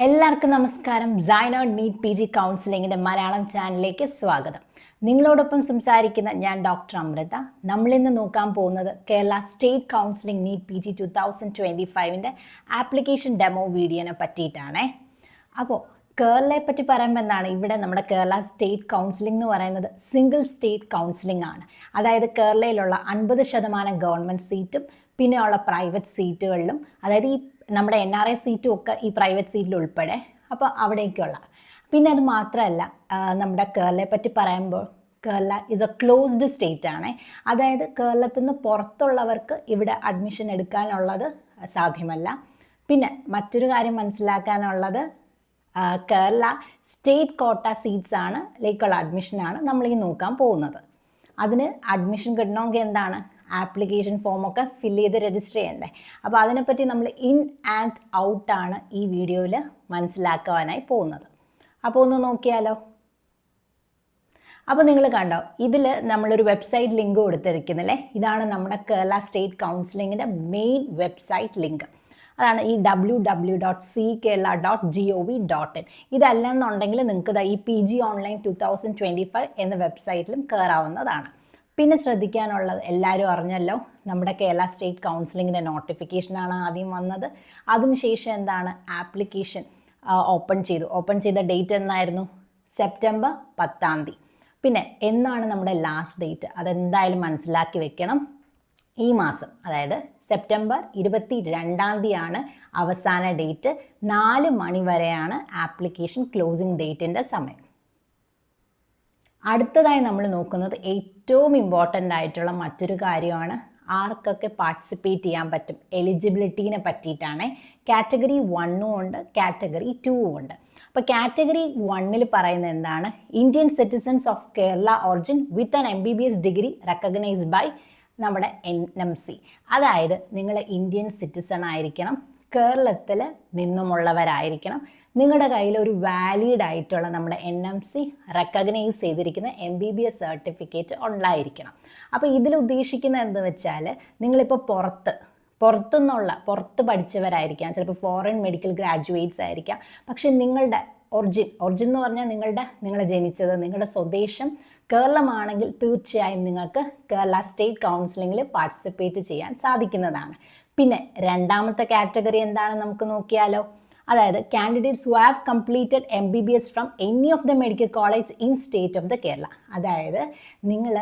എല്ലാവർക്കും നമസ്കാരം. സൈനോഡ് NEET P G കൗൺസിലിങ്ങിൻ്റെ Malayalam ചാനലിലേക്ക് സ്വാഗതം. നിങ്ങളോടൊപ്പം സംസാരിക്കുന്ന ഞാൻ ഡോക്ടർ അമൃത. നമ്മളിന്ന് നോക്കാൻ പോകുന്നത് Kerala state counselling NEET P G 2025 application demo വീഡിയോനെ പറ്റിയിട്ടാണേ. അപ്പോൾ കേരളയെ പറ്റി പറയുമ്പോൾ എന്താണ്, ഇവിടെ നമ്മുടെ കേരള സ്റ്റേറ്റ് കൗൺസിലിംഗ് എന്ന് പറയുന്നത് സിംഗിൾ സ്റ്റേറ്റ് കൗൺസിലിംഗ് ആണ്. അതായത് കേരളയിലുള്ള 50% ഗവൺമെൻറ് സീറ്റും പിന്നെയുള്ള പ്രൈവറ്റ് സീറ്റുകളിലും, അതായത് ഈ നമ്മുടെ NRI സീറ്റും ഒക്കെ ഈ പ്രൈവറ്റ് സീറ്റിൽ ഉൾപ്പെടെ, അപ്പോൾ അവിടേക്കുള്ള. പിന്നെ അത് മാത്രമല്ല, നമ്മുടെ കേരളയെ പറ്റി പറയുമ്പോൾ Kerala is A closed state ആണ്. അതായത് കേരളത്തിൽ നിന്ന് പുറത്തുള്ളവർക്ക് ഇവിടെ അഡ്മിഷൻ എടുക്കാനുള്ളത് സാധ്യമല്ല. പിന്നെ മറ്റൊരു കാര്യം മനസ്സിലാക്കാനുള്ളത്, കേരള സ്റ്റേറ്റ് കോട്ട സീറ്റ്സ് ആണ്, ലേക്കുള്ള അഡ്മിഷനാണ് നമ്മൾ ഈ നോക്കാൻ പോകുന്നത്. അതിന് അഡ്മിഷൻ കിട്ടണമെങ്കിൽ എന്താണ്, ആപ്ലിക്കേഷൻ ഫോമൊക്കെ ഫില്ല് ചെയ്ത് രജിസ്റ്റർ ചെയ്യണ്ടേ. അപ്പോൾ അതിനെപ്പറ്റി നമ്മൾ ഇൻ ആൻഡ് ഔട്ടാണ് ഈ വീഡിയോയിൽ മനസ്സിലാക്കുവാനായി പോകുന്നത്. അപ്പോൾ ഒന്ന് നോക്കിയാലോ. അപ്പോൾ നിങ്ങൾ കണ്ടോ, ഇതിൽ നമ്മളൊരു വെബ്സൈറ്റ് ലിങ്ക് കൊടുത്തിരിക്കുന്നില്ലേ. ഇതാണ് നമ്മുടെ കേരള സ്റ്റേറ്റ് കൗൺസിലിങ്ങിൻ്റെ മെയിൻ വെബ്സൈറ്റ് ലിങ്ക്. അതാണ് ഈ www.ckerala.gov.in. ഇതല്ലെന്നുണ്ടെങ്കിൽ നിങ്ങൾക്ക് ഈ PG ഓൺലൈൻ 2025 എന്ന വെബ്സൈറ്റിലും കയറാവുന്നതാണ്. പിന്നെ ശ്രദ്ധിക്കാനുള്ളത്, എല്ലാവരും അറിഞ്ഞല്ലോ, നമ്മുടെ കേരള സ്റ്റേറ്റ് കൗൺസിലിങ്ങിൻ്റെ നോട്ടിഫിക്കേഷനാണ് ആദ്യം വന്നത്. അതിനുശേഷം എന്താണ്, ആപ്ലിക്കേഷൻ ഓപ്പൺ ചെയ്ത ഡേറ്റ് എന്നായിരുന്നു, സെപ്റ്റംബർ 10. പിന്നെ എന്നാണ് നമ്മുടെ ലാസ്റ്റ് ഡേറ്റ്, അതെന്തായാലും മനസ്സിലാക്കി വെക്കണം. ഈ മാസം, അതായത് സെപ്റ്റംബർ 22 അവസാന ഡേറ്റ്. 4 മണി വരെയാണ് ആപ്ലിക്കേഷൻ ക്ലോസിംഗ് ഡേറ്റിൻ്റെ സമയം. അടുത്തതായി നമ്മൾ നോക്കുന്നത് ഏറ്റവും ഇമ്പോർട്ടൻ്റ് ആയിട്ടുള്ള മറ്റൊരു കാര്യമാണ്, ആർക്കൊക്കെ പാർട്ടിസിപ്പേറ്റ് ചെയ്യാൻ പറ്റും, എലിജിബിലിറ്റീനെ പറ്റിയിട്ടാണ്. കാറ്റഗറി 1 ഉണ്ട്, കാറ്റഗറി 2 ഉണ്ട്. അപ്പോൾ കാറ്റഗറി 1 പറയുന്നത് എന്താണ്, Indian citizens of Kerala origin with an MBBS degree recognised by നമ്മുടെ NMC. അതായത് നിങ്ങൾ ഇന്ത്യൻ സിറ്റിസൺ ആയിരിക്കണം, കേരളത്തിൽ നിന്നുമുള്ളവരായിരിക്കണം, നിങ്ങളുടെ കയ്യിൽ ഒരു വാലിഡ് ആയിട്ടുള്ള നമ്മുടെ NMC റെക്കഗ്നൈസ് ചെയ്തിരിക്കുന്ന MBBS സർട്ടിഫിക്കറ്റ് ഉണ്ടായിരിക്കണം. അപ്പോൾ ഇതിൽ ഉദ്ദേശിക്കുന്നത് എന്താ വെച്ചാൽ, നിങ്ങളിപ്പോൾ പുറത്ത് പഠിച്ചവരായിരിക്കാം, ചിലപ്പോൾ ഫോറിൻ മെഡിക്കൽ ഗ്രാജുവേറ്റ്സ് ആയിരിക്കാം. പക്ഷേ നിങ്ങളുടെ ഒറിജിൻ എന്ന് പറഞ്ഞാൽ നിങ്ങൾ ജനിച്ചത്, നിങ്ങളുടെ സ്വദേശം കേരളമാണെങ്കിൽ തീർച്ചയായും നിങ്ങൾക്ക് കേരള സ്റ്റേറ്റ് കൗൺസിലിങ്ങിൽ പാർട്ടിസിപ്പേറ്റ് ചെയ്യാൻ സാധിക്കുന്നതാണ്. പിന്നെ രണ്ടാമത്തെ കാറ്റഗറി എന്താണ് നമുക്ക് നോക്കിയാലോ. അതായത് candidates who have completed MBBS from any of the medical college in state of the Kerala. അതായത് നിങ്ങൾ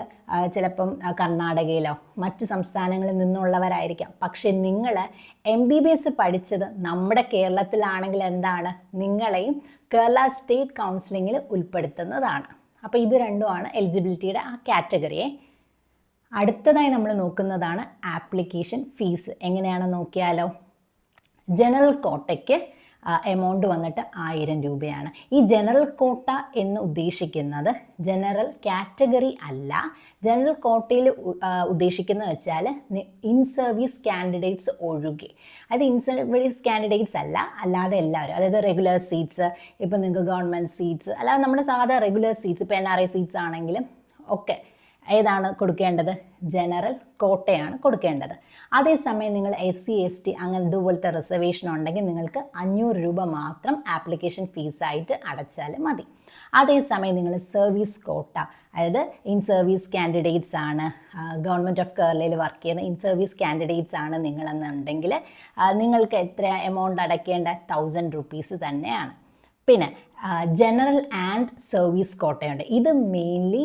ചിലപ്പം കർണാടകയിലോ മറ്റു സംസ്ഥാനങ്ങളിൽ നിന്നുള്ളവരായിരിക്കാം, പക്ഷെ നിങ്ങൾ MBBS പഠിച്ചത് നമ്മുടെ കേരളത്തിലാണെങ്കിൽ എന്താണ്, നിങ്ങളെയും കേരള സ്റ്റേറ്റ് കൗൺസിലിങ്ങിൽ ഉൾപ്പെടുത്തുന്നതാണ്. അപ്പോൾ ഇത് രണ്ടുമാണ് എലിജിബിലിറ്റിയുടെ ആ കാറ്റഗറിയെ. അടുത്തതായി നമ്മൾ നോക്കുന്നതാണ് ആപ്ലിക്കേഷൻ ഫീസ്. എങ്ങനെയാണെന്ന് നോക്കിയാലോ. ജനറൽ കോട്ടയ്ക്ക് എമൗണ്ട് വന്നിട്ട് 1000 രൂപയാണ്. ഈ ജനറൽ കോട്ട എന്ന് ഉദ്ദേശിക്കുന്നത് ജനറൽ കാറ്റഗറി അല്ല. ജനറൽ കോട്ടയിൽ ഉദ്ദേശിക്കുന്നത് വെച്ചാൽ ഇൻ സർവീസ് കാൻഡിഡേറ്റ്സ് ഒഴികെ, അതായത് ഇൻ സർവീസ് കാൻഡിഡേറ്റ്സ് അല്ലാതെ എല്ലാവരും, അതായത് റെഗുലർ സീറ്റ്സ്, ഇപ്പോൾ നിങ്ങൾക്ക് ഗവൺമെൻറ് സീറ്റ്സ്, അല്ലാതെ നമ്മുടെ സാധാ റെഗുലർ സീറ്റ്സ്, ഇപ്പോൾ NRI സീറ്റ്സ് ആണെങ്കിലും ഒക്കെ ഏതാണ് കൊടുക്കേണ്ടത്, ജനറൽ കോട്ടയാണ് കൊടുക്കേണ്ടത്. അതേസമയം നിങ്ങൾ SC ST അങ്ങനെ ഇതുപോലത്തെ റിസർവേഷൻ ഉണ്ടെങ്കിൽ നിങ്ങൾക്ക് 500 രൂപ മാത്രം ആപ്ലിക്കേഷൻ ഫീസായിട്ട് അടച്ചാൽ മതി. അതേസമയം നിങ്ങൾ സർവീസ് കോട്ട, അതായത് ഇൻ സർവീസ് കാൻഡിഡേറ്റ്സ് ആണ്, ഗവൺമെൻറ് ഓഫ് കേരളയിൽ വർക്ക് ചെയ്യുന്ന ഇൻ സർവീസ് കാൻഡിഡേറ്റ്സ് ആണ് നിങ്ങളെന്നുണ്ടെങ്കിൽ നിങ്ങൾക്ക് എത്ര എമൗണ്ട് അടയ്ക്കേണ്ട, 1000 റുപ്പീസ് തന്നെയാണ്. പിന്നെ ജനറൽ ആൻഡ് സർവീസ് കോട്ടയുണ്ട്. ഇത് മെയിൻലി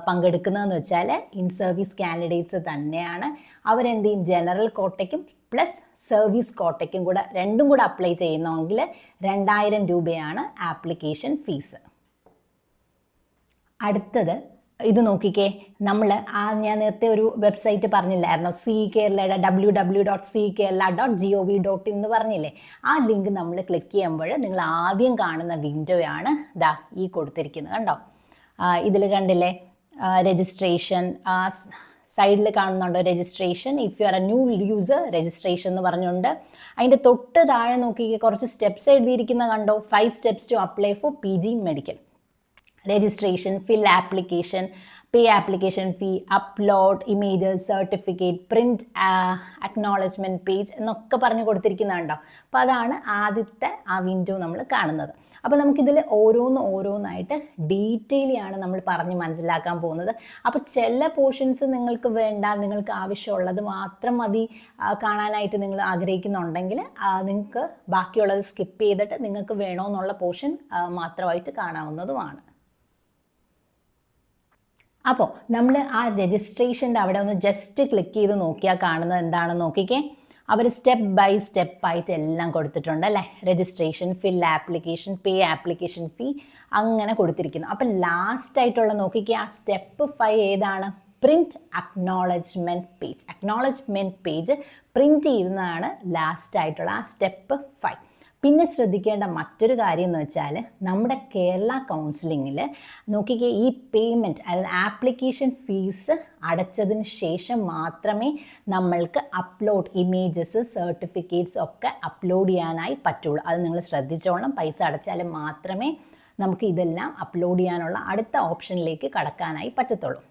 പങ്കെടുക്കുന്നതെന്ന് വെച്ചാൽ ഇൻ സർവീസ് കാൻഡിഡേറ്റ്സ് തന്നെയാണ്. അവരെന്ത് ചെയ്യും, ജനറൽ കോട്ടയ്ക്കും പ്ലസ് സർവീസ് കോട്ടയ്ക്കും കൂടെ രണ്ടും കൂടെ അപ്ലൈ ചെയ്യുന്നെങ്കിൽ 2000 രൂപയാണ് ആപ്ലിക്കേഷൻ ഫീസ്. അടുത്തത് ഇത് നോക്കിക്കേ, ഞാൻ നേരത്തെ ഒരു വെബ്സൈറ്റ് പറഞ്ഞില്ലായിരുന്നോ, CKerala www.ckerala.gov.in എന്ന് പറഞ്ഞില്ലേ. ആ ലിങ്ക് നമ്മൾ ക്ലിക്ക് ചെയ്യുമ്പോൾ നിങ്ങൾ ആദ്യം കാണുന്ന വിൻഡോയാണ് ഈ കൊടുത്തിരിക്കുന്നത്. കണ്ടോ, ഇതിൽ കണ്ടില്ലേ രജിസ്ട്രേഷൻ, സൈഡിൽ കാണുന്നുണ്ടോ registration, if you are A new user registration എന്ന് പറഞ്ഞുകൊണ്ട്. അതിൻ്റെ തൊട്ട് താഴെ നോക്കിക്കേ, കുറച്ച് സ്റ്റെപ്സ് എഴുതിയിരിക്കുന്ന കണ്ടോ, 5 steps to apply for PG medical. Registration, fill application, pay application fee, upload images, certificate, print acknowledgement page എന്നൊക്കെ പറഞ്ഞ് കൊടുത്തിരിക്കുന്നതുണ്ടോ. അപ്പോൾ അതാണ് ആദ്യത്തെ ആ വിൻഡോ നമ്മൾ കാണുന്നത്. അപ്പോൾ നമുക്കിതിൽ ഓരോന്നായിട്ട് ഡീറ്റെയിലാണ് നമ്മൾ പറഞ്ഞ് മനസ്സിലാക്കാൻ പോകുന്നത്. അപ്പോൾ ചില പോർഷൻസ് നിങ്ങൾക്ക് വേണ്ട, നിങ്ങൾക്ക് ആവശ്യമുള്ളത് മാത്രം മതി കാണാനായിട്ട് നിങ്ങൾ ആഗ്രഹിക്കുന്നുണ്ടെങ്കിൽ നിങ്ങൾക്ക് ബാക്കിയുള്ളത് സ്കിപ്പ് ചെയ്തിട്ട് നിങ്ങൾക്ക് വേണമെന്നുള്ള പോർഷൻ മാത്രമായിട്ട് കാണാവുന്നതുമാണ്. അപ്പോൾ നമ്മൾ ആ രജിസ്ട്രേഷൻ്റെ അവിടെ ഒന്ന് ജസ്റ്റ് ക്ലിക്ക് ചെയ്ത് നോക്കിയാൽ കാണുന്നത് എന്താണെന്ന് നോക്കിക്കേ. അവർ സ്റ്റെപ്പ് ബൈ സ്റ്റെപ്പ് ആയിട്ട് എല്ലാം കൊടുത്തിട്ടുണ്ട് അല്ലേ. Registration, fill application, pay application ഫീ, അങ്ങനെ കൊടുത്തിരിക്കുന്നു. അപ്പം ലാസ്റ്റ് ആയിട്ടുള്ള നോക്കിക്കേ, ആ സ്റ്റെപ്പ് 5 ഏതാണ്? Print acknowledgement page. Acknowledgement page print ചെയ്യുന്നതാണ് ലാസ്റ്റ് ആയിട്ടുള്ള ആ സ്റ്റെപ്പ് 5. പിന്നെ ശ്രദ്ധിക്കേണ്ട മറ്റൊരു കാര്യം എന്ന് വെച്ചാൽ നമ്മുടെ കേരള കൗൺസിലിങ്ങിൽ നോക്കിക്കേ, ഈ പേയ്മെൻറ്റ് അതായത് ആപ്ലിക്കേഷൻ ഫീസ് അടച്ചതിന് ശേഷം മാത്രമേ നമ്മൾക്ക് അപ്ലോഡ് ഇമേജസ്, സർട്ടിഫിക്കറ്റ്സ് ഒക്കെ അപ്ലോഡ് ചെയ്യാനായി പറ്റുള്ളൂ. അത് നിങ്ങൾ ശ്രദ്ധിച്ചോളണം. പൈസ അടച്ചാൽ മാത്രമേ നമുക്ക് ഇതെല്ലാം അപ്ലോഡ് ചെയ്യാനുള്ള അടുത്ത ഓപ്ഷനിലേക്ക് കടക്കാനായി പറ്റത്തുള്ളൂ.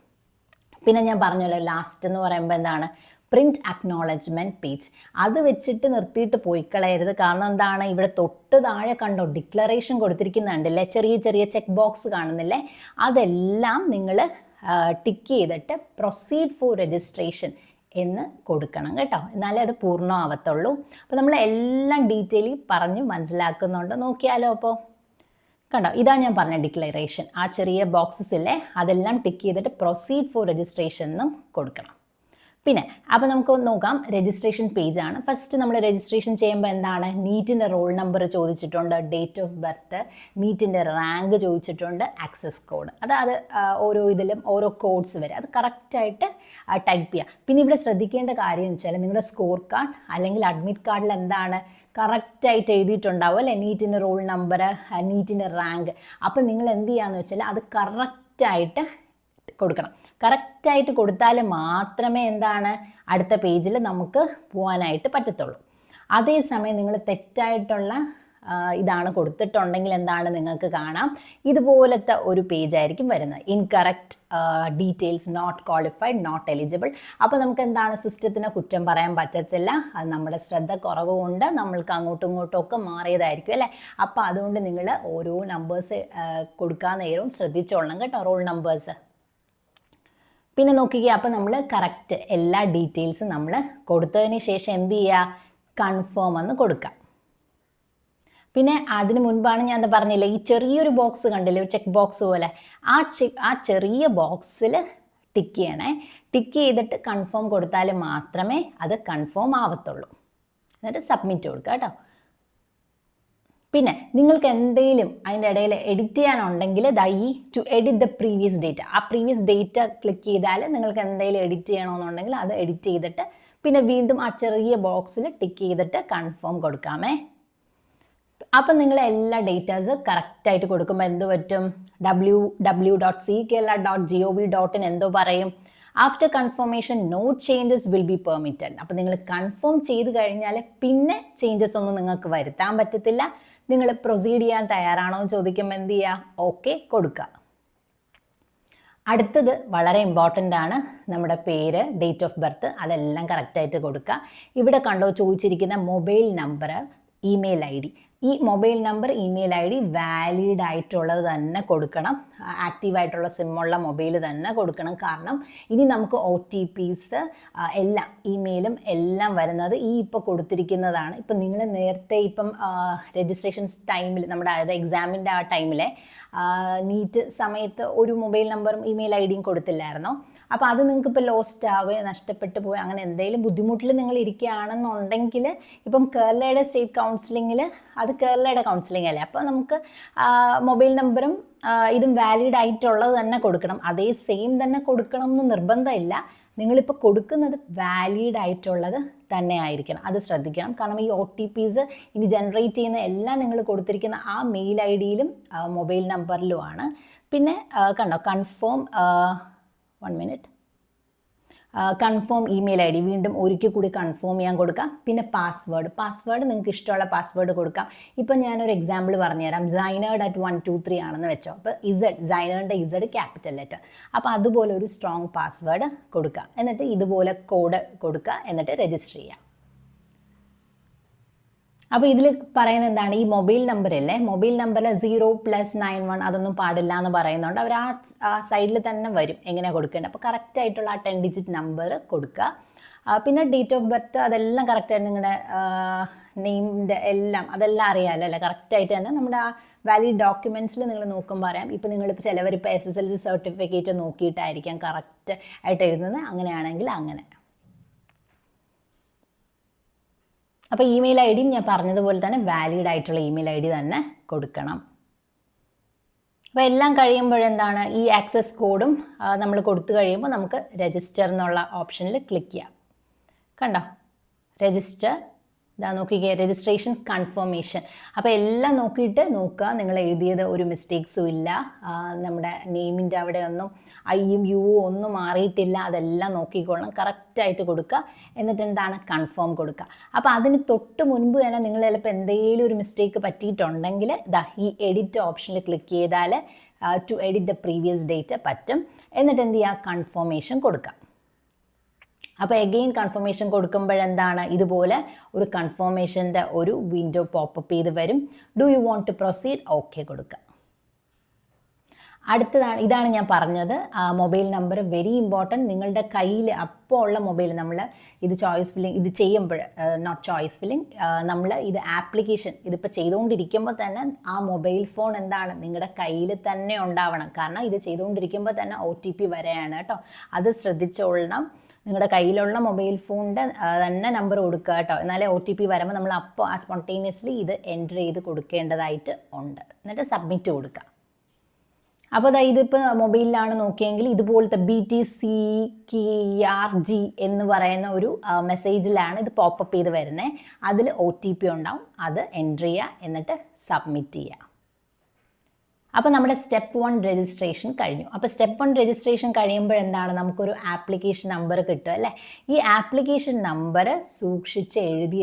പിന്നെ ഞാൻ പറഞ്ഞല്ലോ ലാസ്റ്റ് എന്ന് പറയുമ്പോൾ എന്താണ്? Print acknowledgement page. അത് വെച്ചിട്ട് നിർത്തിയിട്ട് പോയി കളയരുത്. കാരണം എന്താണ്? ഇവിടെ തൊട്ട് താഴെ കണ്ടോ ഡിക്ലറേഷൻ കൊടുത്തിരിക്കുന്നുണ്ടല്ലേ, ചെറിയ ചെറിയ ചെക്ക് ബോക്സ് കാണുന്നില്ലേ, അതെല്ലാം നിങ്ങൾ ടിക്ക് ചെയ്തിട്ട് പ്രൊസീഡ് ഫോർ രജിസ്ട്രേഷൻ എന്ന് കൊടുക്കണം കേട്ടോ, എന്നാലേ അത് പൂർണ്ണമാവത്തുള്ളൂ. അപ്പോൾ നമ്മൾ എല്ലാം ഡീറ്റെയിലി പറഞ്ഞ് മനസ്സിലാക്കുന്നുണ്ട്. നോക്കിയാലോ. അപ്പോൾ കണ്ടോ, ഇതാ ഞാൻ പറഞ്ഞ ഡിക്ലറേഷൻ. ആ ചെറിയ ബോക്സസ് ഇല്ലേ, അതെല്ലാം ടിക്ക് ചെയ്തിട്ട് പ്രൊസീഡ് ഫോർ രജിസ്ട്രേഷൻ എന്നും കൊടുക്കണം. പിന്നെ അപ്പോൾ നമുക്ക് നോക്കാം, രജിസ്ട്രേഷൻ പേജാണ്. ഫസ്റ്റ് നമ്മൾ രജിസ്ട്രേഷൻ ചെയ്യുമ്പോൾ എന്താണ്? നീറ്റിൻ്റെ റോൾ നമ്പർ ചോദിച്ചിട്ടുണ്ട്, ഡേറ്റ് ഓഫ് ബർത്ത്, നീറ്റിൻ്റെ റാങ്ക് ചോദിച്ചിട്ടുണ്ട്, ആക്സസ് കോഡ്. അത് ഓരോ ഇതിലും ഓരോ കോഡ്സ് വരെ അത് കറക്റ്റായിട്ട് ടൈപ്പ് ചെയ്യുക. പിന്നെ ഇവിടെ ശ്രദ്ധിക്കേണ്ട കാര്യം എന്ന് വെച്ചാൽ നിങ്ങളുടെ സ്കോർ കാർഡ് അല്ലെങ്കിൽ അഡ്മിറ്റ് കാർഡിൽ എന്താണ് കറക്റ്റായിട്ട് എഴുതിയിട്ടുണ്ടാവും അല്ലേ, നീറ്റിൻ്റെ റോൾ നമ്പർ, നീറ്റിൻ്റെ റാങ്ക്. അപ്പം നിങ്ങൾ എന്ത് ചെയ്യാന്ന് വെച്ചാൽ അത് കറക്റ്റായിട്ട് കൊടുക്കണം. കറക്റ്റായിട്ട് കൊടുത്താൽ മാത്രമേ എന്താണ് അടുത്ത പേജിൽ നമുക്ക് പോകാനായിട്ട് പറ്റത്തുള്ളൂ. അതേസമയം നിങ്ങൾ തെറ്റായിട്ടുള്ള ഇതാണ് കൊടുത്തിട്ടുണ്ടെങ്കിൽ എന്താണ് നിങ്ങൾക്ക് കാണാം, ഇതുപോലത്തെ ഒരു പേജായിരിക്കും വരുന്നത്. Incorrect details, not qualified, not eligible. അപ്പോൾ നമുക്ക് എന്താണ് സിസ്റ്റത്തിനെ കുറ്റം പറയാൻ പറ്റത്തില്ല. അത് നമ്മുടെ ശ്രദ്ധ കുറവ് കൊണ്ട് നമ്മൾക്ക് അങ്ങോട്ടും ഇങ്ങോട്ടും ഒക്കെ മാറിയതായിരിക്കും അല്ലേ. അപ്പോൾ അതുകൊണ്ട് നിങ്ങൾ ഓരോ നമ്പേഴ്സ് കൊടുക്കാൻ നേരവും ശ്രദ്ധിച്ചോളണം കേട്ടോ, റോൾ നമ്പേഴ്സ്. പിന്നെ നോക്കിക്കുക, അപ്പോൾ നമ്മൾ കറക്റ്റ് എല്ലാ ഡീറ്റെയിൽസും നമ്മൾ കൊടുത്തതിന് ശേഷം എന്ത് ചെയ്യുക? കൺഫേം എന്ന് കൊടുക്കാം. പിന്നെ അതിന് മുൻപാണ് ഞാൻ പറഞ്ഞില്ലേ, ഈ ചെറിയൊരു ബോക്സ് കണ്ടില്ലേ, ഒരു ചെക്ക് ബോക്സ് പോലെ, ആ ചെറിയ ബോക്സിൽ ടിക്ക് ചെയ്യണേ. ടിക്ക് ചെയ്തിട്ട് കൺഫേം കൊടുത്താൽ മാത്രമേ അത് കൺഫേം ആവത്തുള്ളൂ. എന്നിട്ട് സബ്മിറ്റ് കൊടുക്കുക കേട്ടോ. പിന്നെ നിങ്ങൾക്ക് എന്തെങ്കിലും അതിൻ്റെ ഇടയിൽ എഡിറ്റ് ചെയ്യാനുണ്ടെങ്കിൽ to edit the previous data, ആ പ്രീവിയസ് ഡേറ്റ ക്ലിക്ക് ചെയ്താൽ നിങ്ങൾക്ക് എന്തെങ്കിലും എഡിറ്റ് ചെയ്യണമെന്നുണ്ടെങ്കിൽ അത് എഡിറ്റ് ചെയ്തിട്ട് പിന്നെ വീണ്ടും ആ ചെറിയ ബോക്സിൽ ടിക്ക് ചെയ്തിട്ട് കൺഫേം കൊടുക്കാമേ. അപ്പം നിങ്ങൾ എല്ലാ ഡേറ്റാസ് കറക്റ്റായിട്ട് കൊടുക്കുമ്പോൾ എന്ത് പറ്റും? www.ckerala.gov.in എന്തോ പറയും, after confirmation no changes will be permitted. അപ്പോൾ നിങ്ങൾ കൺഫേം ചെയ്ത് കഴിഞ്ഞാൽ പിന്നെ ചേഞ്ചസ് ഒന്നും നിങ്ങൾക്ക് വരുത്താൻ പറ്റത്തില്ല. നിങ്ങൾ പ്രൊസീഡ് ചെയ്യാൻ തയ്യാറാണോ എന്ന് ചോദിക്കുമ്പോൾ എന്ത് ചെയ്യുക? ഓക്കെ കൊടുക്കുക. അടുത്തത് വളരെ ഇമ്പോർട്ടൻ്റ് ആണ്, നമ്മുടെ പേര്, ഡേറ്റ് ഓഫ് ബർത്ത്, അതെല്ലാം കറക്റ്റായിട്ട് കൊടുക്കുക. ഇവിടെ കണ്ടോ ചോദിച്ചിരിക്കുന്ന മൊബൈൽ നമ്പർ, ഇമെയിൽ ID. ഈ mobile number, email ID valid ആയിട്ടുള്ളത് തന്നെ കൊടുക്കണം. ആക്റ്റീവായിട്ടുള്ള സിമ്മുള്ള മൊബൈൽ തന്നെ കൊടുക്കണം. കാരണം ഇനി നമുക്ക് OTPs എല്ലാം ഇമെയിലും എല്ലാം വരുന്നത് ഈ ഇപ്പോൾ കൊടുത്തിരിക്കുന്നതാണ്. ഇപ്പം നിങ്ങൾ നേരത്തെ ഇപ്പം രജിസ്ട്രേഷൻ ടൈമിൽ നമ്മുടെ അതായത് എക്സാമിൻ്റെ ആ ടൈമിലെ നീറ്റ് സമയത്ത് ഒരു മൊബൈൽ നമ്പറും ഇമെയിൽ IDയും കൊടുത്തില്ലായിരുന്നോ? അപ്പോൾ അത് നിങ്ങൾക്ക് ഇപ്പോൾ ലോസ്റ്റ് ആവുകയോ നഷ്ടപ്പെട്ടു പോയി അങ്ങനെ എന്തെങ്കിലും ബുദ്ധിമുട്ടിൽ നിങ്ങൾ ഇരിക്കുകയാണെന്നുണ്ടെങ്കിൽ ഇപ്പം കേരളയുടെ സ്റ്റേറ്റ് കൗൺസിലിങ്ങിൽ അത് കേരളയുടെ കൗൺസിലിംഗ് അല്ലേ, അപ്പോൾ നമുക്ക് മൊബൈൽ നമ്പറും ഇതും വാലിഡ് ആയിട്ടുള്ളത് തന്നെ കൊടുക്കണം. അതേ സെയിം തന്നെ കൊടുക്കണം എന്ന് നിർബന്ധമില്ല. നിങ്ങളിപ്പോൾ കൊടുക്കുന്നത് വാലിഡ് ആയിട്ടുള്ളത് തന്നെ ആയിരിക്കണം, അത് ശ്രദ്ധിക്കണം. കാരണം ഈ OTPs ഇനി ജനറേറ്റ് ചെയ്യുന്ന എല്ലാം നിങ്ങൾ കൊടുത്തിരിക്കുന്ന ആ മെയിൽ IDയിലും മൊബൈൽ നമ്പറിലുമാണ്. പിന്നെ കണ്ടോ confirm 1 minute, confirm email I D വീണ്ടും ഒരിക്കൽ കൂടി കൺഫേം ചെയ്യാൻ കൊടുക്കാം. പിന്നെ പാസ്വേഡ് നിങ്ങൾക്ക് ഇഷ്ടമുള്ള പാസ്വേഡ് കൊടുക്കാം. ഇപ്പം ഞാനൊരു എക്സാമ്പിൾ പറഞ്ഞുതരാം. Zainad@123 ആണെന്ന് വെച്ചോ. അപ്പോൾ സൈനേഡിൻ്റെ ഇസഡ് ക്യാപിറ്റൽ ലെറ്റർ. അപ്പോൾ അതുപോലെ ഒരു സ്ട്രോങ് പാസ്വേഡ് കൊടുക്കുക. എന്നിട്ട് ഇതുപോലെ കോഡ് കൊടുക്കുക. എന്നിട്ട് രജിസ്റ്റർ ചെയ്യുക. അപ്പോൾ ഇതിൽ പറയുന്നത് എന്താണ്, ഈ മൊബൈൽ നമ്പർ അല്ലേ, മൊബൈൽ നമ്പറിൽ 0+91 അതൊന്നും പാടില്ല എന്ന് പറയുന്നുണ്ട്. അവർ ആ സൈഡിൽ തന്നെ വരും എങ്ങനെയാണ് കൊടുക്കേണ്ടത്. അപ്പോൾ കറക്റ്റായിട്ടുള്ള ആ 10 ഡിജിറ്റ് നമ്പർ കൊടുക്കുക. പിന്നെ ഡേറ്റ് ഓഫ് ബർത്ത് അതെല്ലാം കറക്റ്റായിട്ട് നിങ്ങളുടെ നെയിമിൻ്റെ അതെല്ലാം അറിയാമല്ലോ അല്ലേ. കറക്റ്റായിട്ട് തന്നെ നമ്മുടെ ആ വാലിഡ് ഡോക്യുമെൻറ്റ്സിൽ നിങ്ങൾ നോക്കുമ്പോൾ അറിയാം. ഇപ്പോൾ നിങ്ങളിപ്പോൾ ചിലവരിപ്പോൾ SSLC സർട്ടിഫിക്കറ്റ് നോക്കിയിട്ടായിരിക്കാം കറക്റ്റ് ആയിട്ട് എഴുതുന്നത്. അങ്ങനെയാണെങ്കിൽ അങ്ങനെ. അപ്പോൾ ഇമെയിൽ ഐ ഡിയും ഞാൻ പറഞ്ഞതുപോലെ തന്നെ വാലിഡ് ആയിട്ടുള്ള ഇമെയിൽ ഐ ഡി തന്നെ കൊടുക്കണം. അപ്പോൾ എല്ലാം കഴിയുമ്പോഴെന്താണ്, ഈ ആക്സസ് കോഡും നമ്മൾ കൊടുത്തു കഴിയുമ്പോൾ നമുക്ക് രജിസ്റ്റർ എന്നുള്ള ഓപ്ഷനിൽ ക്ലിക്ക് ചെയ്യാം. കണ്ടോ, രജിസ്റ്റർ. ഇതാ നോക്കിക്കേ, രജിസ്ട്രേഷൻ കൺഫർമേഷൻ. അപ്പോൾ എല്ലാം നോക്കിയിട്ട് നോക്കുക നിങ്ങൾ എഴുതിയത് ഒരു മിസ്റ്റേക്സും ഇല്ല. നമ്മുടെ നെയിമിൻ്റെ അവിടെ ഒന്നും ഐയും യുവും ഒന്നും മാറിയിട്ടില്ല. അതെല്ലാം നോക്കിക്കൊള്ളണം, കറക്റ്റായിട്ട് കൊടുക്കുക. എന്നിട്ട് എന്താണ്, കൺഫേം കൊടുക്കുക. അപ്പോൾ അതിന് തൊട്ട് മുൻപ് തന്നെ നിങ്ങൾ ചിലപ്പോൾ എന്തെങ്കിലും ഒരു മിസ്റ്റേക്ക് പറ്റിയിട്ടുണ്ടെങ്കിൽ ഇതാ ഈ എഡിറ്റ് ഓപ്ഷനിൽ ക്ലിക്ക് ചെയ്താൽ to edit the previous date പറ്റും. എന്നിട്ട് എന്ത് ചെയ്യുക, കൺഫർമേഷൻ കൊടുക്കുക. അപ്പോൾ എഗെയിൻ കൺഫർമേഷൻ കൊടുക്കുമ്പോഴെന്താണ്, ഇതുപോലെ ഒരു കൺഫർമേഷൻ്റെ ഒരു വിൻഡോ പോപ്പപ്പ് ചെയ്ത് വരും. Do you want to proceed, okay കൊടുക്കുക. ഇതാണ് ഞാൻ പറഞ്ഞത്, മൊബൈൽ നമ്പർ വെരി ഇമ്പോർട്ടൻറ്റ്. നിങ്ങളുടെ കയ്യിൽ അപ്പോൾ ഉള്ള മൊബൈൽ, നമ്മൾ ഇത് ചോയ്സ് ഫില്ലിംഗ് ഇത് ചെയ്യുമ്പോൾ, നോട്ട് ചോയ്സ് ഫില്ലിംഗ്, നമ്മൾ ഇത് ആപ്ലിക്കേഷൻ ഇതിപ്പോൾ ചെയ്തുകൊണ്ടിരിക്കുമ്പോൾ തന്നെ ആ മൊബൈൽ ഫോൺ എന്താണ് നിങ്ങളുടെ കയ്യിൽ തന്നെ ഉണ്ടാവണം. കാരണം ഇത് ചെയ്തുകൊണ്ടിരിക്കുമ്പോൾ തന്നെ OTP വരെയാണ് കേട്ടോ. അത് ശ്രദ്ധിച്ചോളണം. നിങ്ങളുടെ കയ്യിലുള്ള മൊബൈൽ ഫോണിൻ്റെ തന്നെ നമ്പർ കൊടുക്കുക കേട്ടോ. എന്നാലേ OTP വരുമ്പോൾ നമ്മൾ അപ്പോൾ ആ സ്പോണ്ടേനിയസ്ലി ഇത് എൻ്റർ ചെയ്ത് കൊടുക്കേണ്ടതായിട്ട് ഉണ്ട്. എന്നിട്ട് സബ്മിറ്റ് കൊടുക്കുക. അപ്പോൾ ഇതിപ്പോൾ മൊബൈലിലാണ് നോക്കിയെങ്കിൽ ഇതുപോലത്തെ BTCKRG എന്ന് പറയുന്ന ഒരു മെസ്സേജിലാണ് ഇത് പോപ്പപ്പ് ചെയ്ത് വരുന്നത്. അതിൽ OTP ഉണ്ടാവും. അത് എൻ്റർ ചെയ്യുക. എന്നിട്ട് സബ്മിറ്റ് ചെയ്യുക. അപ്പോൾ നമ്മുടെ സ്റ്റെപ്പ് 1 രജിസ്ട്രേഷൻ കഴിഞ്ഞു. അപ്പോൾ സ്റ്റെപ്പ് 1 രജിസ്ട്രേഷൻ കഴിയുമ്പോഴെന്താണ്, നമുക്കൊരു ആപ്ലിക്കേഷൻ നമ്പർ കിട്ടും അല്ലേ. ഈ ആപ്ലിക്കേഷൻ നമ്പർ സൂക്ഷിച്ച്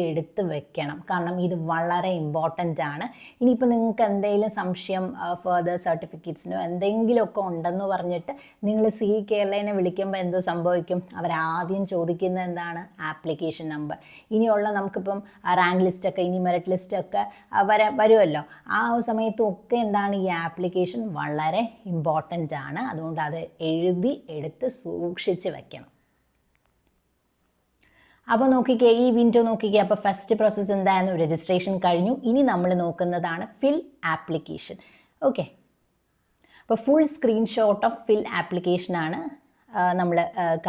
എടുത്ത് വെക്കണം. കാരണം ഇത് വളരെ ഇമ്പോർട്ടൻ്റ് ആണ്. ഇനിയിപ്പോൾ നിങ്ങൾക്ക് എന്തെങ്കിലും സംശയം ഫർദർ സർട്ടിഫിക്കറ്റ്സിനോ എന്തെങ്കിലുമൊക്കെ ഉണ്ടെന്ന് പറഞ്ഞിട്ട് നിങ്ങൾ CKLനെ വിളിക്കുമ്പോൾ എന്തോ സംഭവിക്കും, അവരാദ്യം ചോദിക്കുന്നത് എന്താണ്, ആപ്ലിക്കേഷൻ നമ്പർ. ഇനിയുള്ള നമുക്കിപ്പം റാങ്ക് ലിസ്റ്റൊക്കെ ഇനി മെറിറ്റ് ലിസ്റ്റൊക്കെ വരുമല്ലോ. ആ സമയത്തും ഒക്കെ എന്താണ്, ഈ ആപ്ലിക്കേഷൻ വളരെ ഇമ്പോർട്ടൻ്റ് ആണ്. അതുകൊണ്ട് അത് എടുത്ത് സൂക്ഷിച്ച് വെക്കണം. അപ്പോൾ നോക്കിക്കേ, ഈ വിൻഡോ നോക്കിക്കേ. അപ്പോൾ ഫസ്റ്റ് പ്രോസസ്സ് എന്തായിരുന്നു, രജിസ്ട്രേഷൻ കഴിഞ്ഞു. ഇനി നമ്മൾ നോക്കുന്നതാണ് ഫിൽ ആപ്ലിക്കേഷൻ. ഓക്കെ, അപ്പോൾ ഫുൾ സ്ക്രീൻഷോട്ട് ഓഫ് ഫിൽ ആപ്ലിക്കേഷനാണ് നമ്മൾ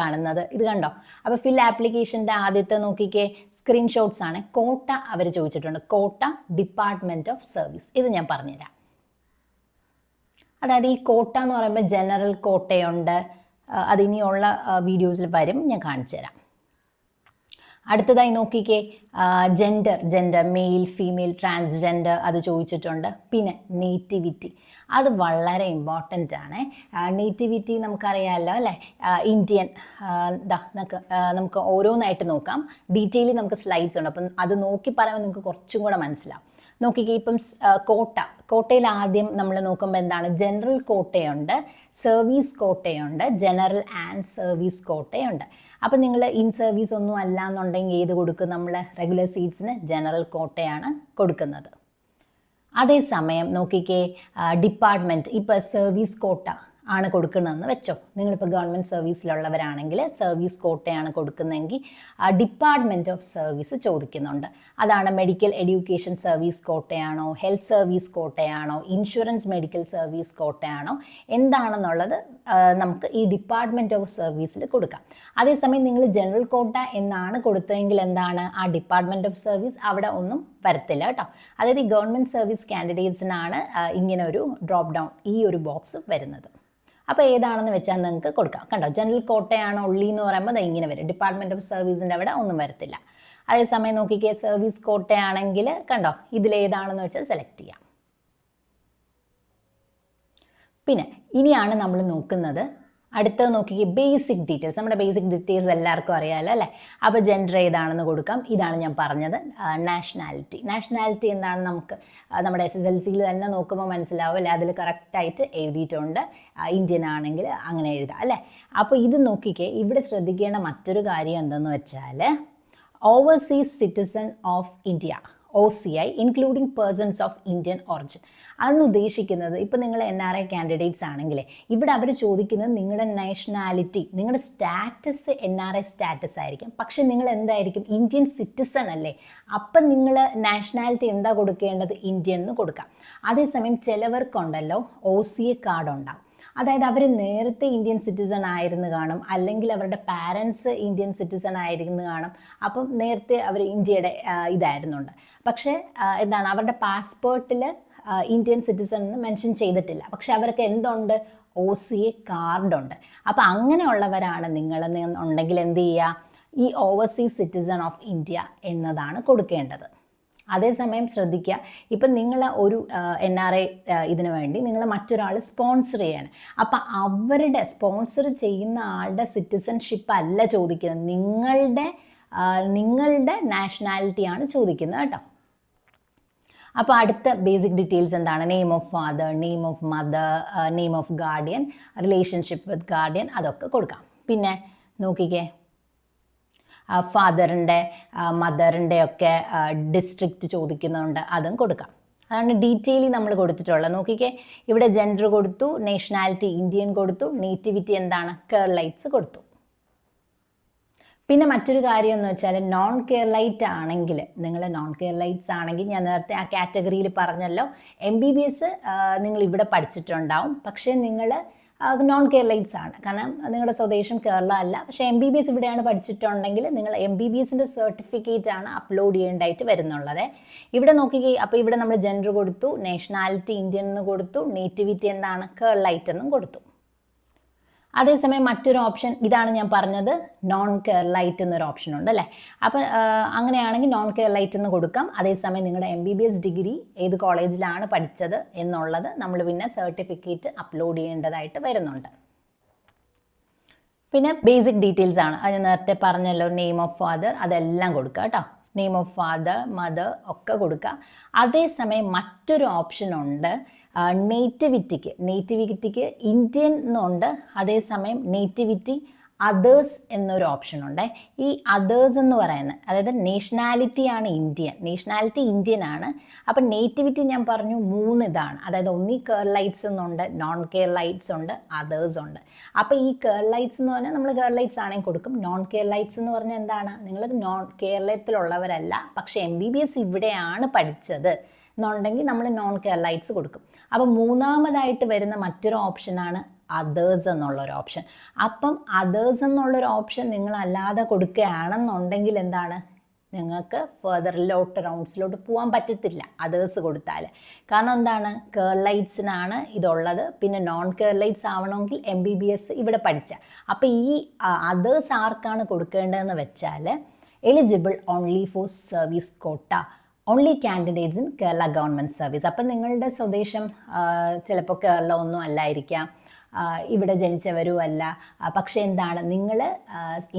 കാണുന്നത്. ഇത് കണ്ടോ. അപ്പോൾ ഫിൽ ആപ്ലിക്കേഷൻ്റെ ആദ്യത്തെ നോക്കിക്കേ സ്ക്രീൻഷോട്ട്സ് ആണ്. കോട്ട അവർ ചോദിച്ചിട്ടുണ്ട്. കോട്ട ഡിപ്പാർട്ട്മെൻറ്റ് ഓഫ് സർവീസ്. ഇത് ഞാൻ പറഞ്ഞുതരാം. അതായത് ഈ കോട്ട എന്ന് പറയുമ്പോൾ ജനറൽ കോട്ടയുണ്ട്. അതിനിയുള്ള വീഡിയോസിൽ വരും, ഞാൻ കാണിച്ചു തരാം. അടുത്തതായി നോക്കിക്കേ, ജെൻഡർ മെയിൽ ഫീമെയിൽ ട്രാൻസ്ജെൻഡർ അത് ചോദിച്ചിട്ടുണ്ട്. പിന്നെ നേറ്റിവിറ്റി, അത് വളരെ ഇമ്പോർട്ടൻ്റ് ആണ്. നേറ്റിവിറ്റി നമുക്കറിയാമല്ലോ അല്ലേ, ഇന്ത്യൻ. നമുക്ക് ഓരോന്നായിട്ട് നോക്കാം. ഡീറ്റെയിലി നമുക്ക് സ്ലൈഡ്സ് ഉണ്ട്. അപ്പം അത് നോക്കി പറയുമ്പോൾ നിങ്ങൾക്ക് കുറച്ചും കൂടെ മനസ്സിലാവും. നോക്കിക്കേ, ഇപ്പം കോട്ടയിൽ ആദ്യം നമ്മൾ നോക്കുമ്പോൾ എന്താണ്, ജനറൽ കോട്ടയുണ്ട്, സർവീസ് കോട്ടയുണ്ട്, ജനറൽ ആൻഡ് സർവീസ് കോട്ടയുണ്ട്. അപ്പം നിങ്ങൾ ഇൻ സർവീസ് ഒന്നും അല്ല എന്നുണ്ടെങ്കിൽ ഏത് കൊടുക്കും, നമ്മൾ റെഗുലർ സീറ്റ്സിന് ജനറൽ കോട്ടയാണ് കൊടുക്കുന്നത്. അതേസമയം നോക്കിക്കേ, ഡിപ്പാർട്ട്മെൻറ്റ്, ഇപ്പോൾ സർവീസ് കോട്ട ആണ് കൊടുക്കുന്നതെന്ന് വെച്ചോ. നിങ്ങളിപ്പോൾ ഗവൺമെൻറ് സർവീസിലുള്ളവരാണെങ്കിൽ സർവീസ് കോട്ടയാണ് കൊടുക്കുന്നതെങ്കിൽ ഡിപ്പാർട്ട്മെൻറ്റ് ഓഫ് സർവീസ് ചോദിക്കുന്നുണ്ട്. അതാണ് മെഡിക്കൽ എഡ്യൂക്കേഷൻ സർവീസ് കോട്ടയാണോ, ഹെൽത്ത് സർവീസ് കോട്ടയാണോ, ഇൻഷുറൻസ് മെഡിക്കൽ സർവീസ് കോട്ടയാണോ, എന്താണെന്നുള്ളത് നമുക്ക് ഈ ഡിപ്പാർട്ട്മെൻറ്റ് ഓഫ് സർവീസിൽ കൊടുക്കാം. അതേസമയം നിങ്ങൾ ജനറൽ കോട്ട എന്നാണ് കൊടുത്തതെങ്കിൽ എന്താണ്, ആ ഡിപ്പാർട്ട്മെൻറ്റ് ഓഫ് സർവീസ് അവിടെ ഒന്നും വരത്തില്ല കേട്ടോ. അതായത് ഈ ഗവൺമെൻറ് സർവീസ് കാൻഡിഡേറ്റ്സിനാണ് ഇങ്ങനെ ഒരു ഡ്രോപ്പ് ഡൗൺ ഈ ഒരു ബോക്സ് വരുന്നത്. അപ്പോൾ ഏതാണെന്ന് വെച്ചാൽ നിങ്ങൾക്ക് കൊടുക്കാം. കണ്ടോ, ജനറൽ കോട്ടയാണോ ഉള്ളി എന്ന് പറയുമ്പോൾ അത് ഇങ്ങനെ വരും. ഡിപ്പാർട്ട്മെൻറ്റ് ഓഫ് സർവീസിൻ്റെ അവിടെ ഒന്നും വരത്തില്ല. അതേസമയം നോക്കിക്കേ, സർവീസ് കോട്ടയാണെങ്കിൽ കണ്ടോ, ഇതിലേതാണെന്ന് വെച്ചാൽ സെലക്ട് ചെയ്യാം. പിന്നെ ഇനിയാണ് നമ്മൾ നോക്കുന്നത് അടുത്തത് നോക്കിക്കേ, ബേസിക് ഡീറ്റെയിൽസ്. നമ്മുടെ ബേസിക് ഡീറ്റെയിൽസ് എല്ലാവർക്കും അറിയാമല്ലോ അല്ലേ? അപ്പോൾ ജെൻഡർ ഏതാണെന്ന് കൊടുക്കാം. ഇതാണ് ഞാൻ പറഞ്ഞത്. നാഷണാലിറ്റി എന്താണ് നമുക്ക് നമ്മുടെ SSLCയിൽ തന്നെ നോക്കുമ്പോൾ മനസ്സിലാവും അല്ലേ? അതിൽ കറക്റ്റായിട്ട് എഴുതിയിട്ടുണ്ട്. ഇന്ത്യൻ ആണെങ്കിൽ അങ്ങനെ എഴുതാം അല്ലേ? അപ്പോൾ ഇത് നോക്കിക്കേ, ഇവിടെ ശ്രദ്ധിക്കേണ്ട മറ്റൊരു കാര്യം എന്തെന്ന് വെച്ചാൽ overseas citizen of India, OCI, including persons of Indian origin. അതെന്ന് ഉദ്ദേശിക്കുന്നത് ഇപ്പോൾ നിങ്ങൾ NRI കാൻഡിഡേറ്റ്സ് ആണെങ്കിലേ ഇവിടെ അവർ ചോദിക്കുന്നത് നിങ്ങളുടെ നാഷണാലിറ്റി, നിങ്ങളുടെ സ്റ്റാറ്റസ് NRI സ്റ്റാറ്റസ് ആയിരിക്കും. പക്ഷേ നിങ്ങൾ എന്തായിരിക്കും, ഇന്ത്യൻ സിറ്റിസൺ അല്ലേ? അപ്പം നിങ്ങൾ നാഷണാലിറ്റി എന്താ കൊടുക്കേണ്ടത്, ഇന്ത്യൻ എന്ന് കൊടുക്കാം. അതേസമയം ചിലവർക്കുണ്ടല്ലോ OCA കാർഡ് ഉണ്ടാവും. അതായത് അവർ നേരത്തെ ഇന്ത്യൻ സിറ്റിസൺ ആയിരുന്നു കാണും, അല്ലെങ്കിൽ അവരുടെ പാരൻസ് ഇന്ത്യൻ സിറ്റിസൺ ആയിരുന്നു കാണും. അപ്പം നേരത്തെ അവർ ഇന്ത്യയുടെ ഇതായിരുന്നുണ്ട്. പക്ഷേ എന്താണ്, അവരുടെ പാസ്പോർട്ടിൽ ഇന്ത്യൻ സിറ്റിസൺ എന്ന് മെൻഷൻ ചെയ്തിട്ടില്ല. പക്ഷെ അവർക്ക് എന്തുണ്ട്, OCA കാർഡുണ്ട്. അപ്പം അങ്ങനെയുള്ളവരാണ് നിങ്ങളെന്നുണ്ടെങ്കിൽ എന്ത് ചെയ്യുക, ഈ ഓവർസീസ് സിറ്റിസൺ ഓഫ് ഇന്ത്യ എന്നതാണ് കൊടുക്കേണ്ടത്. അതേസമയം ശ്രദ്ധിക്കുക, ഇപ്പം നിങ്ങൾ ഒരു NRI ഇതിനു വേണ്ടി നിങ്ങൾ മറ്റൊരാൾ സ്പോൺസർ ചെയ്യാണ്. അപ്പം അവരുടെ സ്പോൺസർ ചെയ്യുന്ന ആളുടെ സിറ്റിസൺഷിപ്പ് അല്ല ചോദിക്കുന്നത്, നിങ്ങളുടെ നാഷണാലിറ്റിയാണ് ചോദിക്കുന്നത് കേട്ടോ. അപ്പോൾ അടുത്ത ബേസിക് ഡീറ്റെയിൽസ് എന്താണ്, name of father, name of mother, name of guardian, relationship with guardian, അതൊക്കെ കൊടുക്കാം. പിന്നെ നോക്കിക്കേ, ഫാദറിൻ്റെ മദറിൻ്റെ ഒക്കെ ഡിസ്ട്രിക്റ്റ് ചോദിക്കുന്നുണ്ട്, അതും കൊടുക്കാം. അതാണ് ഡീറ്റെയിലി നമ്മൾ കൊടുത്തിട്ടുള്ളത്. നോക്കിക്കേ, ഇവിടെ ജെൻഡർ കൊടുത്തു, നാഷണാലിറ്റി ഇന്ത്യൻ കൊടുത്തു, നേറ്റിവിറ്റി എന്താണ്, കേരളൈറ്റ്സ് കൊടുത്തു. പിന്നെ മറ്റൊരു കാര്യം എന്ന് വെച്ചാൽ നോൺ കേരളൈറ്റ് ആണെങ്കിൽ, നിങ്ങൾ നോൺ കേരളൈറ്റ്സ് ആണെങ്കിൽ ഞാൻ നേരത്തെ ആ കാറ്റഗറിയിൽ പറഞ്ഞല്ലോ, MBBS നിങ്ങൾ ഇവിടെ പഠിച്ചിട്ടുണ്ടാവും. പക്ഷേ നിങ്ങൾ നോൺ കേരളൈറ്റ്സ് ആണ്, കാരണം നിങ്ങളുടെ സ്വദേശം കേരള അല്ല. പക്ഷേ MBBS ഇവിടെയാണ് പഠിച്ചിട്ടുണ്ടെങ്കിൽ നിങ്ങൾ MBBSൻ്റെ സർട്ടിഫിക്കറ്റ് ആണ് അപ്ലോഡ് ചെയ്യേണ്ടതായിട്ട് വരുന്നുള്ളത്. ഇവിടെ നോക്കിക്കേ, അപ്പോൾ ഇവിടെ നമ്മൾ ജെൻഡർ കൊടുത്തു, നാഷണാലിറ്റി ഇന്ത്യൻ എന്ന് കൊടുത്തു, നേറ്റിവിറ്റി എന്താണ്, കേരളൈറ്റ് എന്നും കൊടുത്തു. അതേസമയം മറ്റൊരു ഓപ്ഷൻ ഇതാണ് ഞാൻ പറഞ്ഞത്, നോൺ കേരളൈറ്റ് എന്നൊരു ഓപ്ഷൻ ഉണ്ട് അല്ലേ? അപ്പം അങ്ങനെയാണെങ്കിൽ നോൺ കേരളൈറ്റ് എന്ന് കൊടുക്കാം. അതേസമയം നിങ്ങളുടെ MBBS ഡിഗ്രി ഏത് കോളേജിലാണ് പഠിച്ചത് എന്നുള്ളത് നമ്മൾ പിന്നെ സർട്ടിഫിക്കറ്റ് അപ്ലോഡ് ചെയ്യേണ്ടതായിട്ട് വരുന്നുണ്ട്. പിന്നെ ബേസിക് ഡീറ്റെയിൽസ് ആണ്, അത് നേരത്തെ പറഞ്ഞല്ലോ, നെയിം ഓഫ് ഫാദർ അതെല്ലാം കൊടുക്കുക കേട്ടോ. നെയിം ഓഫ് ഫാദർ, മദർ ഒക്കെ കൊടുക്കുക. അതേസമയം മറ്റൊരു ഓപ്ഷൻ ഉണ്ട്, നേറ്റിവിറ്റിക്ക് ഇന്ത്യൻ എന്നുണ്ട്. അതേസമയം നേറ്റിവിറ്റി അതേഴ്സ് എന്നൊരു ഓപ്ഷൻ ഉണ്ട്. ഈ അതേഴ്സ് എന്ന് പറയുന്നത്, അതായത് നാഷണാലിറ്റി ഇന്ത്യൻ ആണ്. അപ്പം നേറ്റിവിറ്റി ഞാൻ പറഞ്ഞു 3 ഇതാണ്, അതായത് ഒന്നീ കേരളൈറ്റ്സ് എന്നുണ്ട്, നോൺ കേരളൈറ്റ്സ് ഉണ്ട്, അതേഴ്സ് ഉണ്ട്. അപ്പോൾ ഈ കേരളൈറ്റ്സ് എന്ന് പറഞ്ഞാൽ നമ്മൾ കേരളൈറ്റ്സ് ആണെങ്കിൽ കൊടുക്കും. നോൺ കേരളൈറ്റ്സ് എന്ന് പറഞ്ഞാൽ എന്താണ്, നിങ്ങൾ കേരളത്തിലുള്ളവരല്ല, പക്ഷേ MBBS ഇവിടെയാണ് പഠിച്ചത് എന്നുണ്ടെങ്കിൽ നമ്മൾ നോൺ കേരളൈറ്റ്സ് കൊടുക്കും. അപ്പം മൂന്നാമതായിട്ട് വരുന്ന മറ്റൊരു ഓപ്ഷനാണ് അതേഴ്സ് എന്നുള്ളൊരു ഓപ്ഷൻ. അപ്പം അതേഴ്സ് എന്നുള്ളൊരു ഓപ്ഷൻ നിങ്ങൾ അല്ലാതെ കൊടുക്കുകയാണെന്നുണ്ടെങ്കിൽ എന്താണ്, നിങ്ങൾക്ക് ഫെർദറിലോട്ട് റൗണ്ട്സിലോട്ട് പോകാൻ പറ്റത്തില്ല അതേഴ്സ് കൊടുത്താൽ. കാരണം എന്താണ്, കേരളൈറ്റ്സിനാണ് ഇതുള്ളത്. പിന്നെ നോൺ കേരളൈറ്റ്സ് ആവണമെങ്കിൽ MBBS ഇവിടെ പഠിച്ച. അപ്പോൾ ഈ അതേഴ്സ് ആർക്കാണ് കൊടുക്കേണ്ടതെന്ന് വെച്ചാൽ, എലിജിബിൾ ഓൺലി ഫോർ സർവീസ് കോട്ട, only candidates in Kerala government service. അപ്പം നിങ്ങളുടെ സ്വദേശം ചിലപ്പോൾ കേരള ഒന്നും അല്ലായിരിക്കാം, ഇവിടെ ജനിച്ചവരും അല്ല. പക്ഷേ എന്താണ്, നിങ്ങൾ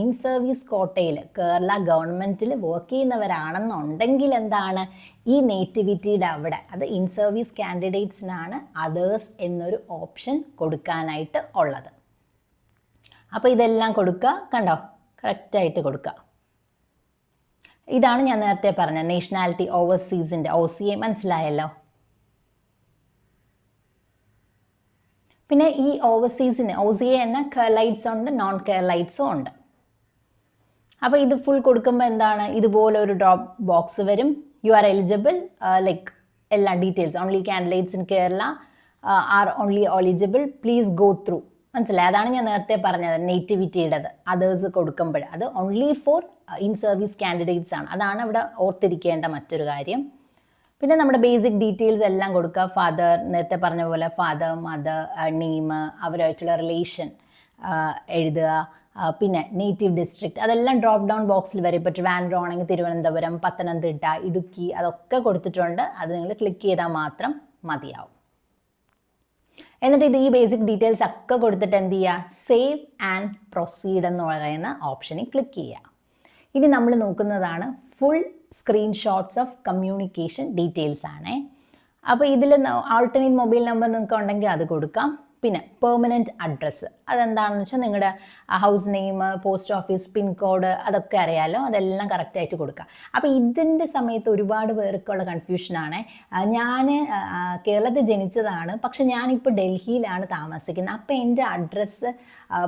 ഇൻ സർവീസ് കോട്ടയിൽ കേരള ഗവൺമെൻറ്റിൽ വർക്ക് ചെയ്യുന്നവരാണെന്നുണ്ടെങ്കിൽ എന്താണ്, ഈ നേറ്റിവിറ്റിയുടെ അവിടെ, അത് ഇൻ സർവീസ് കാൻഡിഡേറ്റ്സിനാണ് അതേഴ്സ് എന്നൊരു ഓപ്ഷൻ കൊടുക്കാനായിട്ട് ഉള്ളത്. അപ്പോൾ ഇതെല്ലാം കൊടുക്കുക, കണ്ടോ, കറക്റ്റായിട്ട് കൊടുക്കുക. ഇതാണ് ഞാൻ നേരത്തെ പറഞ്ഞ നാഷണാലിറ്റി ഓവർസീസിൻ്റെ OCA, മനസ്സിലായല്ലോ. പിന്നെ ഈ ഓവർസീസിന് OCA തന്നെ കേരളൈറ്റ്സ് ഉണ്ട്, നോൺ കേരളൈറ്റ്സും ഉണ്ട്. അപ്പോൾ ഇത് ഫുൾ കൊടുക്കുമ്പോൾ എന്താണ്, ഇതുപോലെ ഒരു ഡ്രോപ്പ് ബോക്സ് വരും. യു ആർ എലിജിബിൾ, ലൈക്ക് എല്ലാ details, only candidates in Kerala are only eligible, please go through. മനസ്സിലായി? അതാണ് ഞാൻ നേരത്തെ പറഞ്ഞത്, നേറ്റിവിറ്റിയുടേത് അതേഴ്സ് കൊടുക്കുമ്പോൾ അത് only for in service candidates ആണ്. അതാണ് ഇവിടെ ഓർത്തിരിക്കേണ്ട മറ്റൊരു കാര്യം. പിന്നെ നമ്മുടെ ബേസിക് ഡീറ്റെയിൽസ് എല്ലാം കൊടുക്കുക. ഫാദർ, നേരത്തെ പറഞ്ഞ പോലെ ഫാദർ, മദർ, നെയിം, അവരുമായിട്ടുള്ള റിലേഷൻ എഴുതുക. പിന്നെ നേറ്റീവ് ഡിസ്ട്രിക്റ്റ് അതെല്ലാം ഡ്രോപ്പ് ഡൗൺ ബോക്സിൽ വരും. ഇപ്പോൾ ട്രിവാൻഡ്രം ആണെങ്കിൽ തിരുവനന്തപുരം, പത്തനംതിട്ട, ഇടുക്കി അതൊക്കെ കൊടുത്തിട്ടുണ്ട്. അത് നിങ്ങൾ ക്ലിക്ക് ചെയ്താൽ മാത്രം മതിയാവും. എന്നിട്ട് ഈ ബേസിക് ഡീറ്റെയിൽസ് ഒക്കെ കൊടുത്തിട്ട് എന്ത് ചെയ്യുക, സേവ് ആൻഡ് പ്രൊസീഡ് എന്ന് പറയുന്ന ഓപ്ഷനിൽ ക്ലിക്ക് ചെയ്യുക. ഇനി നമ്മൾ നോക്കുന്നതാണ് full screenshots of communication details ആണേ. അപ്പോൾ ഇതിൽ ആൾട്ടർനേറ്റ് മൊബൈൽ നമ്പർ നിങ്ങൾക്ക് ഉണ്ടെങ്കിൽ അത് കൊടുക്കാം. പിന്നെ പെർമനൻറ്റ് അഡ്രസ്സ്, അതെന്താണെന്ന് വെച്ചാൽ നിങ്ങളുടെ house name, post office, pincode, അതൊക്കെ അറിയാമല്ലോ, അതെല്ലാം കറക്റ്റായിട്ട് കൊടുക്കുക. അപ്പോൾ ഇതിൻ്റെ സമയത്ത് ഒരുപാട് പേർക്കുള്ള കൺഫ്യൂഷനാണ്. ഞാൻ കേരളത്തിൽ ജനിച്ചതാണ്, പക്ഷെ ഞാനിപ്പോൾ ഡൽഹിയിലാണ് താമസിക്കുന്നത്. അപ്പോൾ എൻ്റെ അഡ്രസ്സ്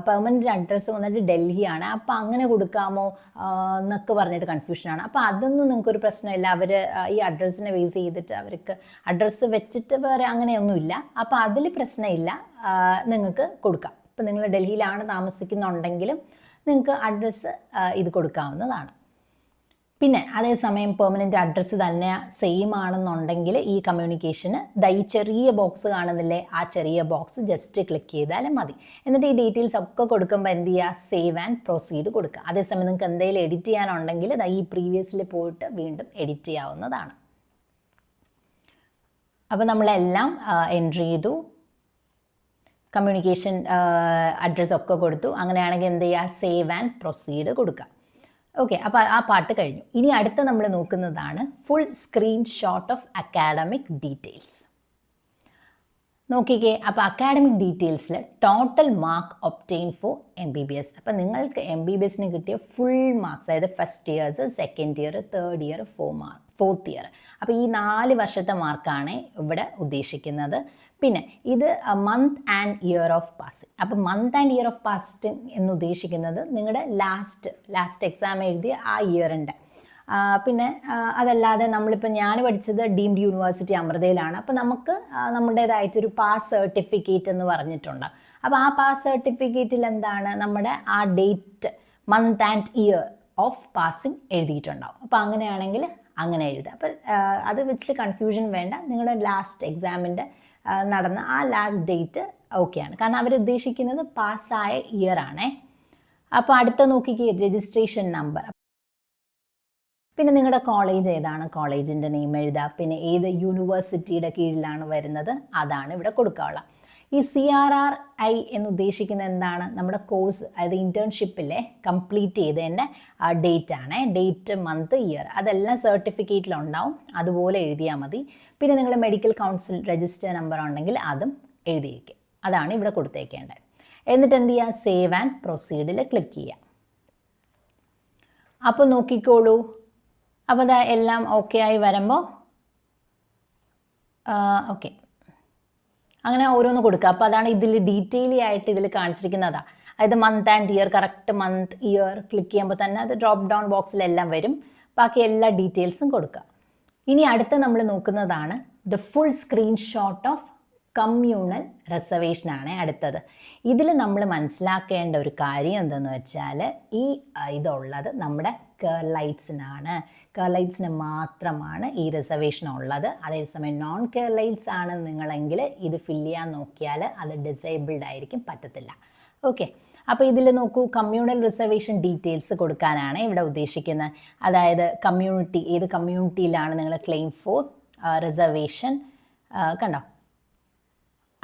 പെർമനൻറ്റ് അഡ്രസ്സ് വന്നിട്ട് ഡൽഹിയാണ്. അപ്പോൾ അങ്ങനെ കൊടുക്കാമോ എന്നൊക്കെ പറഞ്ഞിട്ട് കൺഫ്യൂഷനാണ്. അപ്പോൾ അതൊന്നും നിങ്ങൾക്കൊരു പ്രശ്നമില്ല. അവർ ഈ അഡ്രസ്സിനെ ബേസ് ചെയ്തിട്ട് അവർക്ക് അഡ്രസ്സ് വെച്ചിട്ട് വേറെ അങ്ങനെയൊന്നുമില്ല. അപ്പോൾ അതിൽ പ്രശ്നമില്ല, നിങ്ങൾക്ക് കൊടുക്കാം. ഇപ്പോൾ നിങ്ങൾ ഡൽഹിയിലാണ് താമസിക്കുന്നുണ്ടെങ്കിലും നിങ്ങൾക്ക് അഡ്രസ്സ് ഇത് കൊടുക്കാവുന്നതാണ്. പിന്നെ അതേസമയം പെർമനൻറ്റ് അഡ്രസ്സ് തന്നെ സെയിം ആണെന്നുണ്ടെങ്കിൽ ഈ കമ്മ്യൂണിക്കേഷന് ഈ ചെറിയ ബോക്സ് കാണുന്നില്ലേ, ആ ചെറിയ ബോക്സ് ജസ്റ്റ് ക്ലിക്ക് ചെയ്താലും മതി. എന്നിട്ട് ഈ ഡീറ്റെയിൽസ് ഒക്കെ കൊടുക്കുമ്പോൾ എന്ത് ചെയ്യുക, സേവ് ആൻഡ് പ്രൊസീഡ് കൊടുക്കുക. അതേസമയം നിങ്ങൾക്ക് എന്തെങ്കിലും എഡിറ്റ് ചെയ്യാനുണ്ടെങ്കിൽ ഈ പ്രീവിയസിൽ പോയിട്ട് വീണ്ടും എഡിറ്റ് ചെയ്യാവുന്നതാണ്. അപ്പോൾ നമ്മളെല്ലാം എൻട്രി ചെയ്തു, കമ്മ്യൂണിക്കേഷൻ അഡ്രസ്സ് ഒക്കെ കൊടുത്തു. അങ്ങനെയാണെങ്കിൽ എന്ത് ചെയ്യുക, സേവ് ആൻഡ് പ്രൊസീഡ് കൊടുക്കുക. ഓക്കെ, അപ്പോൾ ആ പാട്ട് കഴിഞ്ഞു. ഇനി അടുത്ത നമ്മൾ നോക്കുന്നതാണ് full screenshot of academic details. നോക്കിക്കേ, അപ്പോൾ അക്കാഡമിക് ഡീറ്റെയിൽസിൽ total mark obtain for MBBS. അപ്പോൾ നിങ്ങൾക്ക് MBBSന് കിട്ടിയ ഫുൾ മാർക്സ്, അതായത് first years, second year, third year, fourth year, അപ്പോൾ ഈ 4 വർഷത്തെ മാർക്കാണ് ഇവിടെ ഉദ്ദേശിക്കുന്നത്. പിന്നെ ഇത് month and year of passing. അപ്പോൾ month and year of passing എന്ന് ഉദ്ദേശിക്കുന്നത് നിങ്ങളുടെ ലാസ്റ്റ് എക്സാം എഴുതിയ ആ ഇയറിൻ്റെ. പിന്നെ അതല്ലാതെ നമ്മളിപ്പോൾ ഞാൻ പഠിച്ചത് ഡീംഡ് യൂണിവേഴ്സിറ്റി അമൃതയിലാണ്. അപ്പോൾ നമുക്ക് നമ്മുടേതായിട്ടൊരു പാസ് സർട്ടിഫിക്കറ്റ് എന്ന് പറഞ്ഞിട്ടുണ്ട്. അപ്പോൾ ആ പാസ് സർട്ടിഫിക്കറ്റിൽ എന്താണ്, നമ്മുടെ ആ date, month and year of passing എഴുതിയിട്ടുണ്ടാവും. അപ്പോൾ അങ്ങനെയാണെങ്കിൽ അങ്ങനെ എഴുതുക. അപ്പോൾ അത് വെച്ചിട്ട് കൺഫ്യൂഷൻ വേണ്ട. നിങ്ങളുടെ ലാസ്റ്റ് എക്സാമിൻ്റെ നടന്ന ആ ലാസ്റ്റ് ഡേറ്റ് ഓക്കെയാണ്, കാരണം അവരുദ്ദേശിക്കുന്നത് പാസ്സായ ഇയർ ആണേ. അപ്പോൾ അടുത്ത നോക്കിക്കേ, രജിസ്ട്രേഷൻ നമ്പർ. പിന്നെ നിങ്ങളുടെ കോളേജ് ഏതാണ്, കോളേജിൻ്റെ നെയിം എഴുതുക. പിന്നെ ഏത് യൂണിവേഴ്സിറ്റിയുടെ കീഴിലാണ് വരുന്നത് അതാണ് ഇവിടെ കൊടുക്കാനുള്ള. ഈ CRRI എന്ന് ഉദ്ദേശിക്കുന്നത് എന്താണ്, നമ്മുടെ കോഴ്സ്, അതായത് ഇൻറ്റേൺഷിപ്പിലെ കംപ്ലീറ്റ് ചെയ്തതിൻ്റെ ഡേറ്റ് ആണ്. ഡേറ്റ്, മന്ത്, ഇയർ അതെല്ലാം സർട്ടിഫിക്കറ്റിലുണ്ടാവും, അതുപോലെ എഴുതിയാൽ മതി. പിന്നെ നിങ്ങൾ മെഡിക്കൽ കൗൺസിൽ രജിസ്റ്റർ നമ്പർ ഉണ്ടെങ്കിൽ അതും എഴുതിയേക്കുക. അതാണ് ഇവിടെ കൊടുത്തേക്കേണ്ടത്. എന്നിട്ട് എന്ത് ചെയ്യുക, സേവ് ആൻഡ് പ്രൊസീഡിൽ ക്ലിക്ക് ചെയ്യുക. അപ്പോൾ നോക്കിക്കോളൂ, അപ്പോൾ അതാ എല്ലാം ഓക്കെ ആയി വരുമ്പോൾ ഓക്കെ അങ്ങനെ ഓരോന്ന് കൊടുക്കുക. അപ്പോൾ അതാണ് ഇതിൽ ഡീറ്റെയിലി ആയിട്ട് ഇതിൽ കാണിച്ചിരിക്കുന്നതാ. അതായത് month and year, correct month year click ചെയ്യുമ്പോൾ തന്നെ അത് ഡ്രോപ്പ് ഡൗൺ ബോക്സിലെല്ലാം വരും. ബാക്കി എല്ലാ ഡീറ്റെയിൽസും കൊടുക്കുക. ഇനി അടുത്ത നമ്മൾ നോക്കുന്നതാണ് the full screenshot of communal റിസർവേഷനാണ് അടുത്തത്. ഇതിൽ നമ്മൾ മനസ്സിലാക്കേണ്ട ഒരു കാര്യം എന്തെന്ന് വെച്ചാൽ, ഇതുള്ളത് നമ്മുടെ കേരളൈറ്റ്സിനാണ്. കേരളൈറ്റ്സിന് മാത്രമാണ് ഈ റിസർവേഷൻ ഉള്ളത്. അതേസമയം നോൺ കേരളൈറ്റ്സ് ആണ് നിങ്ങളെങ്കിൽ ഇത് ഫില്ല് ചെയ്യാൻ നോക്കിയാൽ അത് ഡിസേബിൾഡ് ആയിരിക്കും, പറ്റത്തില്ല. ഓക്കെ, അപ്പോൾ ഇതിൽ നോക്കൂ, കമ്മ്യൂണൽ റിസർവേഷൻ ഡീറ്റെയിൽസ് കൊടുക്കാനാണ് ഇവിടെ ഉദ്ദേശിക്കുന്നത്. അതായത് കമ്മ്യൂണിറ്റി, ഏത് കമ്മ്യൂണിറ്റിയിലാണ് നിങ്ങൾ ക്ലെയിം ഫോർ റിസർവേഷൻ, കണ്ടോ,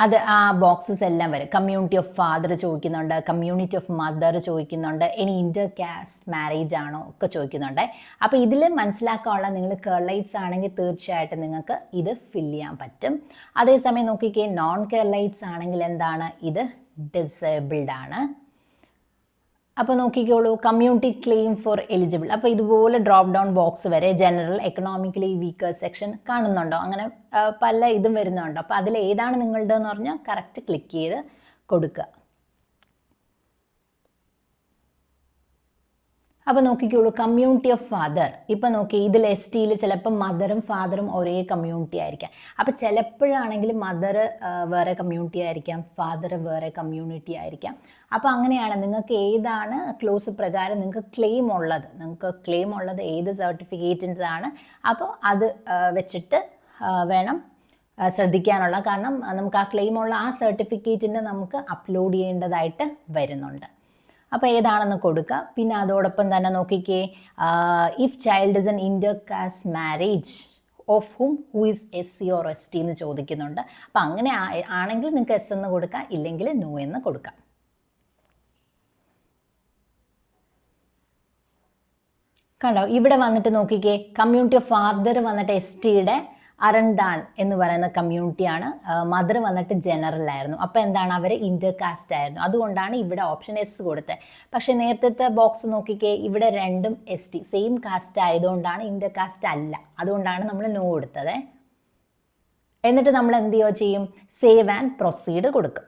അത് ആ ബോക്സസ് എല്ലാം വരും. കമ്മ്യൂണിറ്റി ഓഫ് ഫാദർ ചോദിക്കുന്നുണ്ട്, കമ്മ്യൂണിറ്റി ഓഫ് മദർ ചോദിക്കുന്നുണ്ട്, ഇനി ഇൻ്റർ കാസ്റ്റ് മാരേജ് ആണോ ഒക്കെ ചോദിക്കുന്നുണ്ട്. അപ്പോൾ ഇതിൽ മനസ്സിലാക്കാനുള്ള, നിങ്ങൾ കേരളൈറ്റ്സ് ആണെങ്കിൽ തീർച്ചയായിട്ടും നിങ്ങൾക്ക് ഇത് ഫില്ല് ചെയ്യാൻ പറ്റും. അതേസമയം നോക്കിക്കേ, നോൺ കേരളൈറ്റ്സ് ആണെങ്കിൽ എന്താണ്, ഇത് ഡിസേബിൾഡ് ആണ്. അപ്പോൾ നോക്കിക്കോളൂ, കമ്മ്യൂണിറ്റി ക്ലെയിം ഫോർ എലിജിബിൾ. അപ്പോൾ ഇതുപോലെ ഡ്രോപ്പ് ഡൗൺ ബോക്സ് വരെ ജനറൽ, എക്കണോമിക്കലി വീക്കർ സെക്ഷൻ കാണുന്നുണ്ടോ, അങ്ങനെ പല ഇതും വരുന്നുണ്ടോ. അപ്പോൾ അതിൽ ഏതാണ് നിങ്ങളുടെന്ന് പറഞ്ഞാൽ കറക്റ്റ് ക്ലിക്ക് ചെയ്ത് കൊടുക്കുക. അപ്പോൾ നോക്കിക്കോളൂ, കമ്മ്യൂണിറ്റി ഓഫ് ഫാദർ. ഇപ്പം നോക്കി, ഇതിൽ STയിൽ ചിലപ്പോൾ മദറും ഫാദറും ഒരേ കമ്മ്യൂണിറ്റി ആയിരിക്കാം. അപ്പോൾ ചിലപ്പോഴാണെങ്കിൽ മദർ വേറെ കമ്മ്യൂണിറ്റി ആയിരിക്കാം, ഫാദർ വേറെ കമ്മ്യൂണിറ്റി ആയിരിക്കാം. അപ്പോൾ അങ്ങനെയാണ്, നിങ്ങൾക്ക് ഏതാണ് ക്ലോസ് പ്രകാരം നിങ്ങൾക്ക് ക്ലെയിം ഉള്ളത് ഏത് സർട്ടിഫിക്കറ്റിൻ്റെതാണ്, അപ്പോൾ അത് വെച്ചിട്ട് വേണം ശ്രദ്ധിക്കാനുള്ള. കാരണം നമുക്ക് ആ ക്ലെയിമുള്ള ആ സർട്ടിഫിക്കറ്റിൻ്റെ നമുക്ക് അപ്ലോഡ് ചെയ്യേണ്ടതായിട്ട് വരുന്നുണ്ട്. അപ്പോൾ ഏതാണെന്ന് കൊടുക്കുക. പിന്നെ അതോടൊപ്പം തന്നെ നോക്കിക്കേ, if child is an inter caste marriage of who is SC or ST എന്ന് ചോദിക്കുന്നുണ്ട്. അപ്പം അങ്ങനെ ആണെങ്കിൽ നിങ്ങൾക്ക് എസ് എന്ന് കൊടുക്കാം, ഇല്ലെങ്കിൽ നോ എന്ന് കൊടുക്കാം. കണ്ടോ, ഇവിടെ വന്നിട്ട് നോക്കിക്കേ, കമ്മ്യൂണിറ്റി ഓഫ് ഫാദർ വന്നിട്ട് STയുടെ അരണ്ടാൻ എന്ന് പറയുന്ന കമ്മ്യൂണിറ്റിയാണ്. മദർ വന്നിട്ട് ജനറൽ ആയിരുന്നു. അപ്പോൾ എന്താണ്, അവർ ഇന്റർ കാസ്റ്റ് ആയിരുന്നു. അതുകൊണ്ടാണ് ഇവിടെ ഓപ്ഷൻ എസ് കൊടുത്തത്. പക്ഷേ നേരത്തെ ബോക്സ് നോക്കിക്കേ, ഇവിടെ രണ്ടും ST സെയിം കാസ്റ്റ് ആയതുകൊണ്ടാണ് ഇന്റർ കാസ്റ്റ് അല്ല. അതുകൊണ്ടാണ് നമ്മൾ നോ കൊടുത്തത്. എന്നിട്ട് നമ്മൾ എന്ത് ചെയ്യും, സേവ് ആൻഡ് പ്രൊസീഡ് കൊടുക്കും.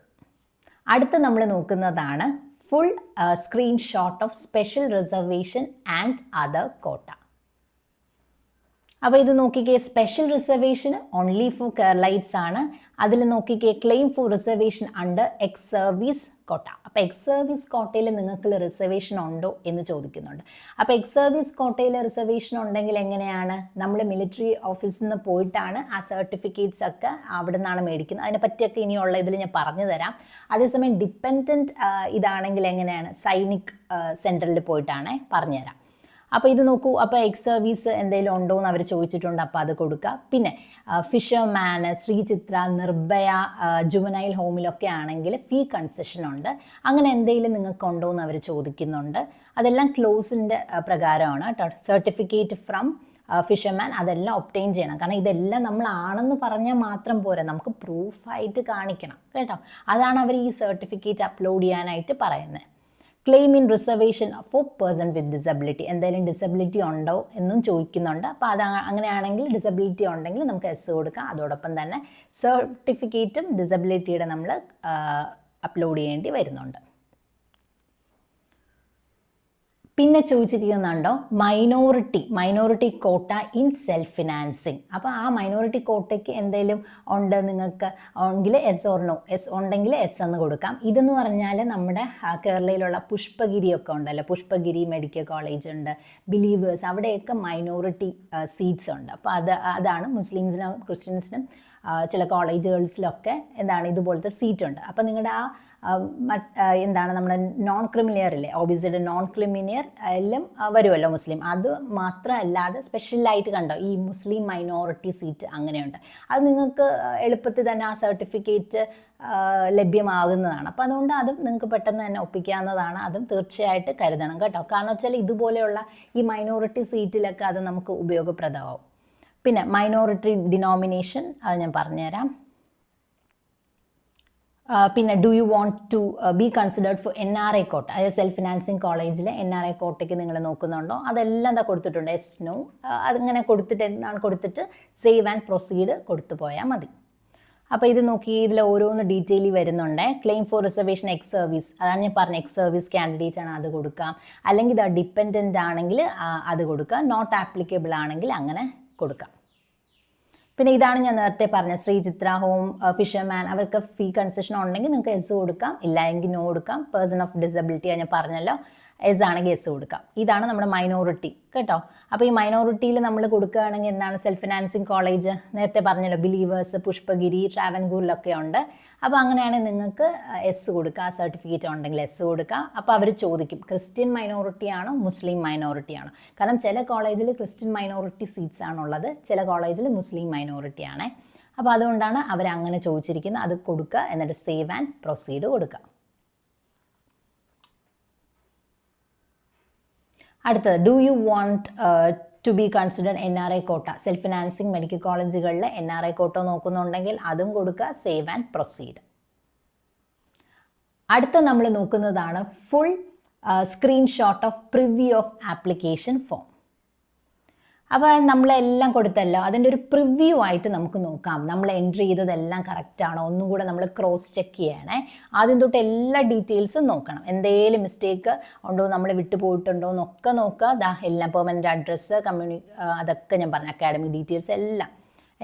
അടുത്ത് നമ്മൾ നോക്കുന്നതാണ് full screenshot of special reservation and other quota. അപ്പോൾ ഇത് നോക്കിക്കേ, special reservation only for Keralites ആണ്. അതിൽ നോക്കിക്കേ, claim for reservation under ex service quota. അപ്പോൾ എക്സ് സർവീസ് കോട്ടയിൽ നിങ്ങൾക്ക് റിസർവേഷൻ ഉണ്ടോ എന്ന് ചോദിക്കുന്നുണ്ട്. അപ്പോൾ എക്സ് സർവീസ് കോട്ടയിൽ റിസർവേഷൻ ഉണ്ടെങ്കിൽ എങ്ങനെയാണ്, നമ്മൾ മിലിറ്ററി ഓഫീസിൽ നിന്ന് പോയിട്ടാണ് ആ സർട്ടിഫിക്കറ്റ്സ് ഒക്കെ അവിടെ നിന്നാണ് മേടിക്കുന്നത്. അതിനെ പറ്റിയൊക്കെ ഇനിയുള്ള ഇതിൽ ഞാൻ പറഞ്ഞു തരാം. അതേസമയം ഡിപ്പെൻഡൻറ്റ് ഇതാണെങ്കിൽ എങ്ങനെയാണ്, സൈനിക് സെൻറ്ററിൽ പോയിട്ടാണ് പറഞ്ഞുതരാം. അപ്പോൾ ഇത് നോക്കൂ, അപ്പോൾ എക്സ് സർവീസ് എന്തെങ്കിലും ഉണ്ടോ എന്ന് അവർ ചോദിച്ചിട്ടുണ്ട്, അപ്പോൾ അത് കൊടുക്കുക. പിന്നെ ഫിഷർമാൻ, ശ്രീചിത്ര, നിർഭയ, ജുവനൈൽ ഹോമിലൊക്കെ ആണെങ്കിൽ ഫീ കൺസെഷൻ ഉണ്ട്. അങ്ങനെ എന്തെങ്കിലും നിങ്ങൾക്ക് ഉണ്ടോ എന്ന് അവർ ചോദിക്കുന്നുണ്ട്. അതെല്ലാം ക്ലോസിൻ്റെ പ്രകാരമാണ് കേട്ടോ. സർട്ടിഫിക്കറ്റ് ഫ്രം ഫിഷർമാൻ അതെല്ലാം ഒബ്റ്റെയിൻ ചെയ്യണം. കാരണം ഇതെല്ലാം നമ്മളാണെന്ന് പറഞ്ഞാൽ മാത്രം പോരാ, നമുക്ക് പ്രൂഫായിട്ട് കാണിക്കണം കേട്ടോ. അതാണ് അവർ ഈ സർട്ടിഫിക്കറ്റ് അപ്ലോഡ് ചെയ്യാനായിട്ട് പറയുന്നത്. Claim in reservation four person with disability, എന്തെങ്കിലും ഡിസബിലിറ്റി ഉണ്ടോ എന്നും ചോദിക്കുന്നുണ്ട്. അപ്പോൾ അത് അങ്ങനെയാണെങ്കിൽ ഡിസബിലിറ്റി ഉണ്ടെങ്കിൽ നമുക്ക് എസ് കൊടുക്കാം. അതോടൊപ്പം തന്നെ സർട്ടിഫിക്കറ്റും ഡിസബിലിറ്റിയുടെ നമ്മൾ അപ്ലോഡ് ചെയ്യേണ്ടി വരുന്നുണ്ട്. പിന്നെ ചോദിച്ചിരിക്കുന്നുണ്ടോ മൈനോറിറ്റി കോട്ട ഇൻ സെൽഫ് ഫിനാൻസിങ്. അപ്പോൾ ആ മൈനോറിറ്റി കോട്ടയ്ക്ക് എന്തെങ്കിലും ഉണ്ട് നിങ്ങൾക്ക് എങ്കിൽ എസ് ഓർ നോ. എസ് ഉണ്ടെങ്കിൽ എസ് എന്ന് കൊടുക്കാം. ഇതെന്ന് പറഞ്ഞാൽ നമ്മുടെ കേരളയിലുള്ള പുഷ്പഗിരിയൊക്കെ ഉണ്ടല്ലോ, പുഷ്പഗിരി മെഡിക്കൽ കോളേജ് ഉണ്ട്, ബിലീവേഴ്സ്, അവിടെയൊക്കെ മൈനോറിറ്റി സീറ്റ്സ് ഉണ്ട്. അപ്പോൾ അതാണ് മുസ്ലിംസിനും ക്രിസ്ത്യൻസിനും ചില കോളേജുകളിലൊക്കെ എന്താണ് ഇതുപോലത്തെ സീറ്റ് ഉണ്ട്. അപ്പോൾ നിങ്ങളുടെ എന്താണ് നമ്മുടെ നോൺ ക്രിമിനിയറില്ലേ, ഓബിസിഡ് നോൺ ക്രിമിനിയർ എല്ലാം വരുമല്ലോ മുസ്ലിം, അത് മാത്രമല്ലാതെ സ്പെഷ്യലായിട്ട് കണ്ടോ ഈ മുസ്ലിം മൈനോറിറ്റി സീറ്റ് അങ്ങനെയുണ്ട്. അത് നിങ്ങൾക്ക് എളുപ്പത്തിൽ തന്നെ ആ സർട്ടിഫിക്കറ്റ് ലഭ്യമാകുന്നതാണ്. അപ്പോൾ അതുകൊണ്ട് അതും നിങ്ങൾക്ക് പെട്ടെന്ന് തന്നെ ഒപ്പിക്കാവുന്നതാണ്. അതും തീർച്ചയായിട്ട് കരുതണം കേട്ടോ. കാരണം വെച്ചാൽ ഇതുപോലെയുള്ള ഈ മൈനോറിറ്റി സീറ്റിലൊക്കെ അത് നമുക്ക് ഉപയോഗപ്രദമാവും. പിന്നെ മൈനോറിറ്റി ഡിനോമിനേഷൻ അത് ഞാൻ പറഞ്ഞുതരാം. പിന്നെ do you want to be considered for NRI quota, അതായത് സെൽഫ് ഫിനാൻസിങ് കോളേജിലെ NRI കോട്ടയ്ക്ക് നിങ്ങൾ നോക്കുന്നുണ്ടോ, അതെല്ലാം എന്താ കൊടുത്തിട്ടുണ്ട്, എസ് നോ. അതിങ്ങനെ കൊടുത്തിട്ട് എന്താണ് കൊടുത്തിട്ട് സേവ് ആൻഡ് പ്രൊസീഡ് കൊടുത്തു പോയാൽ മതി. അപ്പോൾ ഇത് നോക്കി, ഇതിൽ ഓരോന്ന് ഡീറ്റെയിൽ വരുന്നുണ്ട്. Claim for reservation ex service, അതാണ് ഞാൻ പറഞ്ഞ എക്സ് സർവീസ് കാൻഡിഡേറ്റ് ആണ്, അത് കൊടുക്കാം. അല്ലെങ്കിൽ ഇത് ഡിപ്പെൻഡൻ്റ് ആണെങ്കിൽ അത് കൊടുക്കാം. നോട്ട് ആപ്ലിക്കബിൾ ആണെങ്കിൽ അങ്ങനെ കൊടുക്കാം. പിന്നെ ഇതാണ് ഞാൻ നേരത്തെ പറഞ്ഞ ശ്രീചിത്ര ഹോം, ഫിഷർമാൻ, അവർക്ക് ഫീ കൺസെഷൻ ഉണ്ടെങ്കിൽ നിങ്ങൾക്ക് എസ് കൊടുക്കാം, ഇല്ല എങ്കിൽ നോ കൊടുക്കാം. പേഴ്സൺ ഓഫ് ഡിസബിലിറ്റി ഞാൻ പറഞ്ഞല്ലോ, എസ് ആണെങ്കിൽ എസ് കൊടുക്കാം. ഇതാണ് നമ്മുടെ മൈനോറിറ്റി കേട്ടോ. അപ്പോൾ ഈ മൈനോറിറ്റിയിൽ നമ്മൾ കൊടുക്കുകയാണെങ്കിൽ എന്താണ്, സെൽഫ് ഫിനാൻസിങ് കോളേജ് നേരത്തെ പറഞ്ഞല്ലോ, ബിലീവേഴ്സ്, പുഷ്പഗിരി, ട്രാവൻകൂറിലൊക്കെ ഉണ്ട്. അപ്പോൾ അങ്ങനെയാണെങ്കിൽ നിങ്ങൾക്ക് എസ് കൊടുക്കുക, സർട്ടിഫിക്കറ്റ് ഉണ്ടെങ്കിൽ എസ് കൊടുക്കുക. അപ്പോൾ അവർ ചോദിക്കും ക്രിസ്ത്യൻ മൈനോറിറ്റി ആണോ മുസ്ലിം മൈനോറിറ്റി ആണോ. കാരണം ചില കോളേജിൽ ക്രിസ്ത്യൻ മൈനോറിറ്റി സീറ്റ്സ് ആണുള്ളത്, ചില കോളേജിൽ മുസ്ലിം മൈനോറിറ്റി ആണ്. അപ്പോൾ അതുകൊണ്ടാണ് അവരങ്ങനെ ചോദിച്ചിരിക്കുന്നത്. അത് കൊടുക്കുക, എന്നിട്ട് സേവ് ആൻഡ് പ്രൊസീഡ് കൊടുക്കുക. അടുത്തത് do you want to be considered NRI quota, self financing medical കോളേജുകളിലെ NRI കോട്ട നോക്കുന്നുണ്ടെങ്കിൽ അതും കൊടുക്കുക, സേവ് ആൻഡ് പ്രൊസീഡ്. അടുത്ത നമ്മൾ നോക്കുന്നതാണ് full screenshot of preview of application form. അപ്പോൾ നമ്മളെല്ലാം കൊടുത്തല്ലോ, അതിൻ്റെ ഒരു പ്രിവ്യൂ ആയിട്ട് നമുക്ക് നോക്കാം. നമ്മൾ എൻട്രി ചെയ്തതെല്ലാം കറക്റ്റാണോ ഒന്നും കൂടെ നമ്മൾ ക്രോസ് ചെക്ക് ചെയ്യണേ. ആദ്യം തൊട്ട് എല്ലാ ഡീറ്റെയിൽസും നോക്കണം. എന്തെങ്കിലും മിസ്റ്റേക്ക് ഉണ്ടോ, നമ്മൾ വിട്ടുപോയിട്ടുണ്ടോ എന്നൊക്കെ നോക്കുക. എല്ലാം പെർമനൻറ്റ് അഡ്രസ്സ്, അതൊക്കെ ഞാൻ പറഞ്ഞു, അക്കാഡമിക് ഡീറ്റെയിൽസ്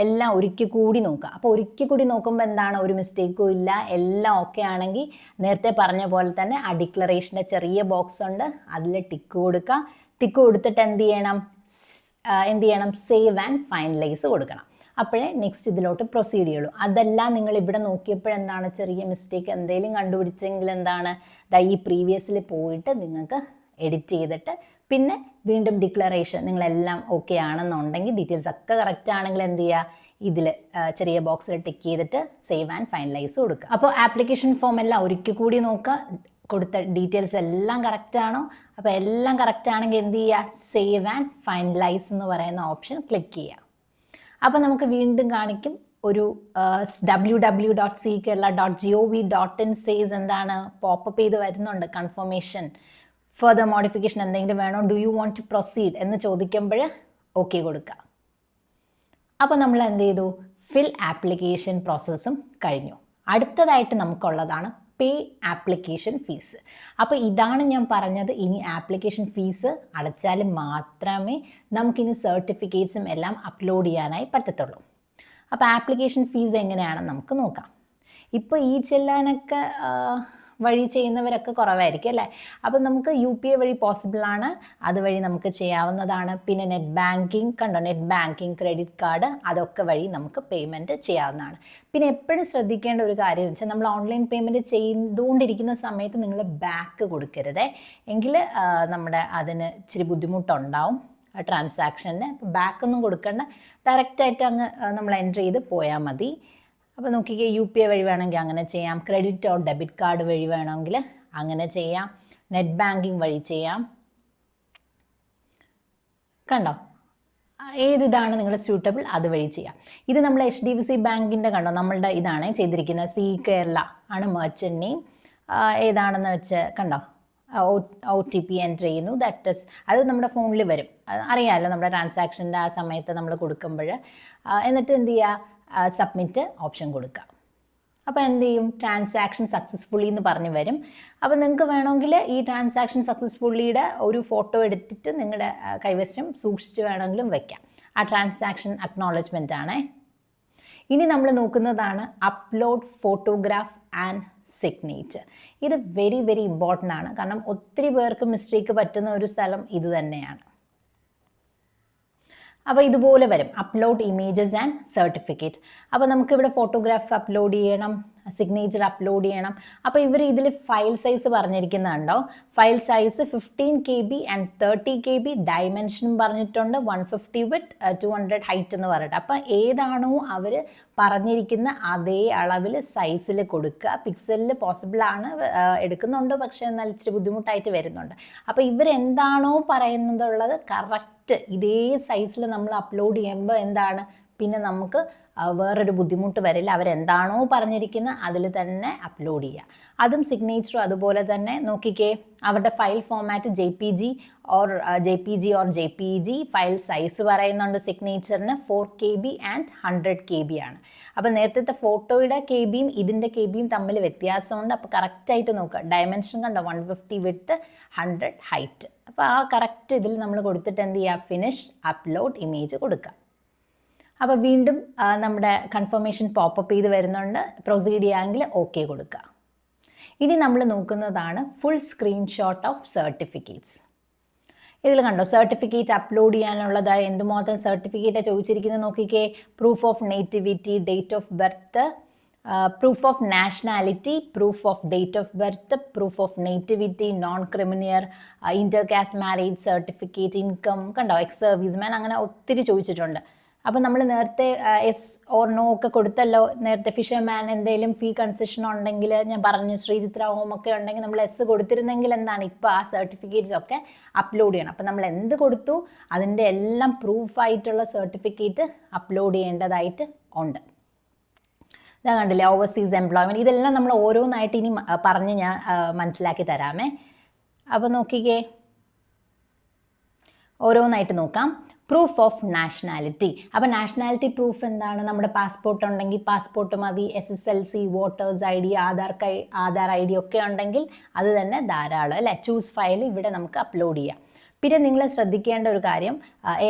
എല്ലാം ഒരിക്കൽ കൂടി നോക്കുക. അപ്പോൾ ഒരിക്കൽ കൂടി നോക്കുമ്പോൾ എന്താണ്, ഒരു മിസ്റ്റേക്കും ഇല്ല, എല്ലാം ഓക്കെ ആണെങ്കിൽ നേരത്തെ പറഞ്ഞ പോലെ തന്നെ ആ ഡിക്ലറേഷൻ്റെ ചെറിയ ബോക്സ് ഉണ്ട്, അതിൽ ടിക്ക് കൊടുക്കുക. ടിക്ക് കൊടുത്തിട്ട് എന്ത് ചെയ്യണം, സേവ് ആൻഡ് ഫൈനലൈസ് കൊടുക്കണം. അപ്പോഴേ നെക്സ്റ്റ് ഇതിലോട്ട് പ്രൊസീഡ് ചെയ്യുള്ളൂ. അതെല്ലാം നിങ്ങൾ ഇവിടെ നോക്കിയപ്പോഴെന്താണ് ചെറിയ മിസ്റ്റേക്ക് എന്തെങ്കിലും കണ്ടുപിടിച്ചെങ്കിൽ എന്താണ്, ഈ പ്രീവിയസിൽ പോയിട്ട് നിങ്ങൾക്ക് എഡിറ്റ് ചെയ്തിട്ട് പിന്നെ വീണ്ടും ഡിക്ലറേഷൻ നിങ്ങളെല്ലാം ഓക്കെ ആണെന്നുണ്ടെങ്കിൽ ഡീറ്റെയിൽസ് ഒക്കെ കറക്റ്റ് ആണെങ്കിൽ എന്ത് ചെയ്യുക, ഇതിൽ ചെറിയ ബോക്സിൽ ടിക്ക് ചെയ്തിട്ട് സേവ് ആൻഡ് ഫൈനലൈസ് കൊടുക്കുക. അപ്പോൾ ആപ്ലിക്കേഷൻ ഫോം എല്ലാം ഒരിക്കൽ കൂടി നോക്കുക, കൊടുത്ത ഡീറ്റെയിൽസ് എല്ലാം കറക്റ്റ് ആണോ. അപ്പോൾ എല്ലാം കറക്റ്റ് ആണെങ്കിൽ എന്ത് ചെയ്യുക, സേവ് ആൻഡ് ഫൈനലൈസ് എന്ന് പറയുന്ന ഓപ്ഷൻ ക്ലിക്ക് ചെയ്യുക. അപ്പോൾ നമുക്ക് വീണ്ടും കാണിക്കും ഒരു www.ckerala.gov.in സേസ് എന്താണ് പോപ്പപ്പ് ചെയ്ത് വരുന്നുണ്ട്, കൺഫർമേഷൻ ഫർദർ മോഡിഫിക്കേഷൻ എന്തെങ്കിലും വേണോ, do you want to proceed എന്ന് ചോദിക്കുമ്പോൾ ഓക്കെ കൊടുക്കുക. അപ്പോൾ നമ്മൾ എന്ത് ചെയ്തു, ഫിൽ ആപ്ലിക്കേഷൻ പ്രോസസ്സും കഴിഞ്ഞു. അടുത്തതായിട്ട് നമുക്കുള്ളതാണ് പേ ആപ്ലിക്കേഷൻ ഫീസ്. അപ്പോൾ ഇതാണ് ഞാൻ പറഞ്ഞത്, ഇനി ആപ്ലിക്കേഷൻ ഫീസ് അടച്ചാൽ മാത്രമേ നമുക്കിനി സർട്ടിഫിക്കറ്റ്സും എല്ലാം അപ്ലോഡ് ചെയ്യാനായി പറ്റത്തുള്ളൂ. അപ്പോൾ ആപ്ലിക്കേഷൻ ഫീസ് എങ്ങനെയാണെന്ന് നമുക്ക് നോക്കാം. ഇപ്പോൾ ഈ ചെല്ലാനൊക്കെ വഴി ചെയ്യുന്നവരൊക്കെ കുറവായിരിക്കും അല്ലേ. അപ്പം നമുക്ക് UPI വഴി പോസിബിളാണ്, അതുവഴി നമുക്ക് ചെയ്യാവുന്നതാണ്. പിന്നെ നെറ്റ് ബാങ്കിങ് കണ്ടോ, നെറ്റ് ബാങ്കിങ്, ക്രെഡിറ്റ് കാർഡ്, അതൊക്കെ വഴി നമുക്ക് പേയ്മെൻറ്റ് ചെയ്യാവുന്നതാണ്. പിന്നെ എപ്പോഴും ശ്രദ്ധിക്കേണ്ട ഒരു കാര്യം എന്ന് വെച്ചാൽ നമ്മൾ ഓൺലൈൻ പേയ്മെൻറ്റ് ചെയ്തുകൊണ്ടിരിക്കുന്ന സമയത്ത് നിങ്ങൾ ബാക്ക് കൊടുക്കരുതേ, എങ്കിൽ നമ്മുടെ അതിന് ഇച്ചിരി ബുദ്ധിമുട്ടുണ്ടാവും ട്രാൻസാക്ഷന്. ബാക്കൊന്നും കൊടുക്കേണ്ട, ഡയറക്റ്റായിട്ട് അങ്ങ് നമ്മൾ എൻറ്റർ ചെയ്ത് പോയാൽ മതി. അപ്പോൾ നോക്കിക്കേ, UPI വഴി വേണമെങ്കിൽ അങ്ങനെ ചെയ്യാം, ക്രെഡിറ്റ് ഓർ ഡെബിറ്റ് കാർഡ് വഴി വേണമെങ്കിൽ അങ്ങനെ ചെയ്യാം, നെറ്റ് ബാങ്കിങ് വഴി ചെയ്യാം. കണ്ടോ, ഏതിതാണ് നിങ്ങളുടെ സ്യൂട്ടബിൾ അതുവഴി ചെയ്യാം. ഇത് നമ്മൾ HDFC ബാങ്കിൻ്റെ കണ്ടോ, നമ്മളുടെ ഇതാണ് ചെയ്തിരിക്കുന്നത്, സി കേരള ആണ് മെർച്ചൻ്റ് നെയിം. ഏതാണെന്ന് വെച്ച് കണ്ടോ, OTP എൻ്റർ ചെയ്യുന്നു, ദാറ്റ് ഇസ് അത് നമ്മുടെ ഫോണിൽ വരും, അറിയാമല്ലോ നമ്മുടെ ട്രാൻസാക്ഷൻ്റെ ആ സമയത്ത് നമ്മൾ കൊടുക്കുമ്പോൾ. എന്നിട്ട് എന്ത് ചെയ്യുക, സബ്മിറ്റ് ഓപ്ഷൻ കൊടുക്കുക. അപ്പോൾ എന്ത് ചെയ്യും, ട്രാൻസാക്ഷൻ സക്സസ്ഫുള്ളി എന്ന് പറഞ്ഞ് വരും. അപ്പോൾ നിങ്ങൾക്ക് വേണമെങ്കിൽ ഈ ട്രാൻസാക്ഷൻ സക്സസ്ഫുള്ളിയുടെ ഒരു ഫോട്ടോ എടുത്തിട്ട് നിങ്ങളുടെ കൈവശം സൂക്ഷിച്ച് വേണമെങ്കിലും വയ്ക്കാം. ആ ട്രാൻസാക്ഷൻ അക്നോളജ്മെൻ്റ് ആണേ. ഇനി നമ്മൾ നോക്കുന്നതാണ് അപ്ലോഡ് ഫോട്ടോഗ്രാഫ് ആൻഡ് സിഗ്നേച്ചർ. ഇത് വെരി വെരി ഇമ്പോർട്ടൻ്റ് ആണ്, കാരണം ഒത്തിരി പേർക്ക് മിസ്റ്റേക്ക് പറ്റുന്ന ഒരു സ്ഥലം ഇത് തന്നെയാണ്. അപ്പോൾ ഇതുപോലെ വരും, അപ്ലോഡ് ഇമേജസ് ആൻഡ് സർട്ടിഫിക്കറ്റ്. അപ്പോൾ നമുക്കിവിടെ ഫോട്ടോഗ്രാഫ് അപ്ലോഡ് ചെയ്യണം, സിഗ്നേച്ചർ അപ്ലോഡ് ചെയ്യണം. അപ്പോൾ ഇവർ ഇതിൽ ഫയൽ സൈസ് പറഞ്ഞിരിക്കുന്നുണ്ടോ, file size 15 KB and 30 KB, ഡയമെൻഷനും പറഞ്ഞിട്ടുണ്ട്, 150 വിത്ത് 200 ഹൈറ്റ് എന്ന് പറഞ്ഞിട്ട്. അപ്പോൾ ഏതാണോ അവർ പറഞ്ഞിരിക്കുന്ന അതേ അളവിൽ സൈസിൽ കൊടുക്കുക. പിക്സലിൽ പോസിബിളാണ്, എടുക്കുന്നുണ്ട്, പക്ഷേ എന്നാൽ ഇച്ചിരി ബുദ്ധിമുട്ടായിട്ട് വരുന്നുണ്ട്. അപ്പോൾ ഇവരെന്താണോ പറയുന്നതുള്ളത് കറക്റ്റ് ഇതേ സൈസിൽ നമ്മൾ അപ്ലോഡ് ചെയ്യുമ്പോൾ എന്താണ്, പിന്നെ നമുക്ക് വേറൊരു ബുദ്ധിമുട്ട് വരില്ല. അവരെന്താണോ പറഞ്ഞിരിക്കുന്നത് അതിൽ തന്നെ അപ്ലോഡ് ചെയ്യുക. അതും സിഗ്നേച്ചറും അതുപോലെ തന്നെ നോക്കിക്കേ, അവരുടെ file format JPG or JPG. File size പറയുന്നുണ്ട് സിഗ്നേച്ചറിന് 4 KB ആൻഡ് 100 KB ആണ്. അപ്പോൾ നേരത്തെ ഫോട്ടോയുടെ KBയും ഇതിൻ്റെ KBയും തമ്മിൽ വ്യത്യാസമുണ്ട്. അപ്പോൾ കറക്റ്റായിട്ട് നോക്കുക. ഡയമെൻഷൻ കണ്ടോ, 150 വിത്ത് 100 ഹൈറ്റ്. അപ്പോൾ ആ കറക്റ്റ് ഇതിൽ നമ്മൾ കൊടുത്തിട്ട് എന്ത് ചെയ്യുക, ഫിനിഷ് അപ്ലോഡ് ഇമേജ് കൊടുക്കുക. അപ്പോൾ വീണ്ടും നമ്മുടെ കൺഫർമേഷൻ പോപ്പപ്പ് ചെയ്ത് വരുന്നുണ്ട്, പ്രൊസീഡ് ചെയ്യാമെങ്കിൽ ഓക്കെ കൊടുക്കുക. ഇനി നമ്മൾ നോക്കുന്നതാണ് ഫുൾ സ്ക്രീൻഷോട്ട് ഓഫ് സർട്ടിഫിക്കറ്റ്സ്. ഇതിൽ കണ്ടോ, സർട്ടിഫിക്കറ്റ് അപ്ലോഡ് ചെയ്യാനുള്ളതായ എന്തുമാത്രം സർട്ടിഫിക്കറ്റാണ് ചോദിച്ചിരിക്കുന്നത് നോക്കിക്കേ. Proof of nativity, date of birth, proof of nationality, proof of date of birth, proof of nativity, non criminal, intercaste marriage certificate, income കണ്ടോ, എക്സ് സർവീസ്മാൻ, അങ്ങനെ ഒത്തിരി ചോദിച്ചിട്ടുണ്ട്. അപ്പോൾ നമ്മൾ നേരത്തെ എസ് ഓർ നോ ഒക്കെ കൊടുത്തല്ലോ. നേരത്തെ ഫിഷർമാൻ എന്തെങ്കിലും ഫീ കൺസെഷൻ ഉണ്ടെങ്കിൽ ഞാൻ പറഞ്ഞു, ശ്രീചിത്ര ഹോം ഒക്കെ ഉണ്ടെങ്കിൽ നമ്മൾ എസ് കൊടുത്തിരുന്നെങ്കിൽ എന്താണ്, ഇപ്പോൾ ആ സർട്ടിഫിക്കറ്റ്സ് ഒക്കെ അപ്ലോഡ് ചെയ്യണം. അപ്പോൾ നമ്മൾ എന്ത് കൊടുത്തു അതിൻ്റെ എല്ലാം പ്രൂഫായിട്ടുള്ള സർട്ടിഫിക്കറ്റ് അപ്ലോഡ് ചെയ്യേണ്ടതായിട്ട് ഉണ്ട്. ഇതാ കണ്ടില്ലേ, ഓവർസീസ് എംപ്ലോയ്മെൻറ്റ്, ഇതെല്ലാം നമ്മൾ ഓരോന്നായിട്ട് ഇനി പറഞ്ഞ് ഞാൻ മനസ്സിലാക്കി തരാമേ. അപ്പോൾ നോക്കിക്കേ, ഓരോന്നായിട്ട് നോക്കാം. Proof of nationality. അപ്പോൾ നാഷണാലിറ്റി പ്രൂഫ് എന്താണ്, നമ്മുടെ പാസ്പോർട്ട് ഉണ്ടെങ്കിൽ പാസ്പോർട്ട് മതി, SSLC, voters ID, Aadhaar ID ഒക്കെ ഉണ്ടെങ്കിൽ അത് തന്നെ ധാരാളം അല്ലേ. ചൂസ് ഫയൽ ഇവിടെ നമുക്ക് അപ്ലോഡ് ചെയ്യാം. പിന്നെ നിങ്ങൾ ശ്രദ്ധിക്കേണ്ട ഒരു കാര്യം,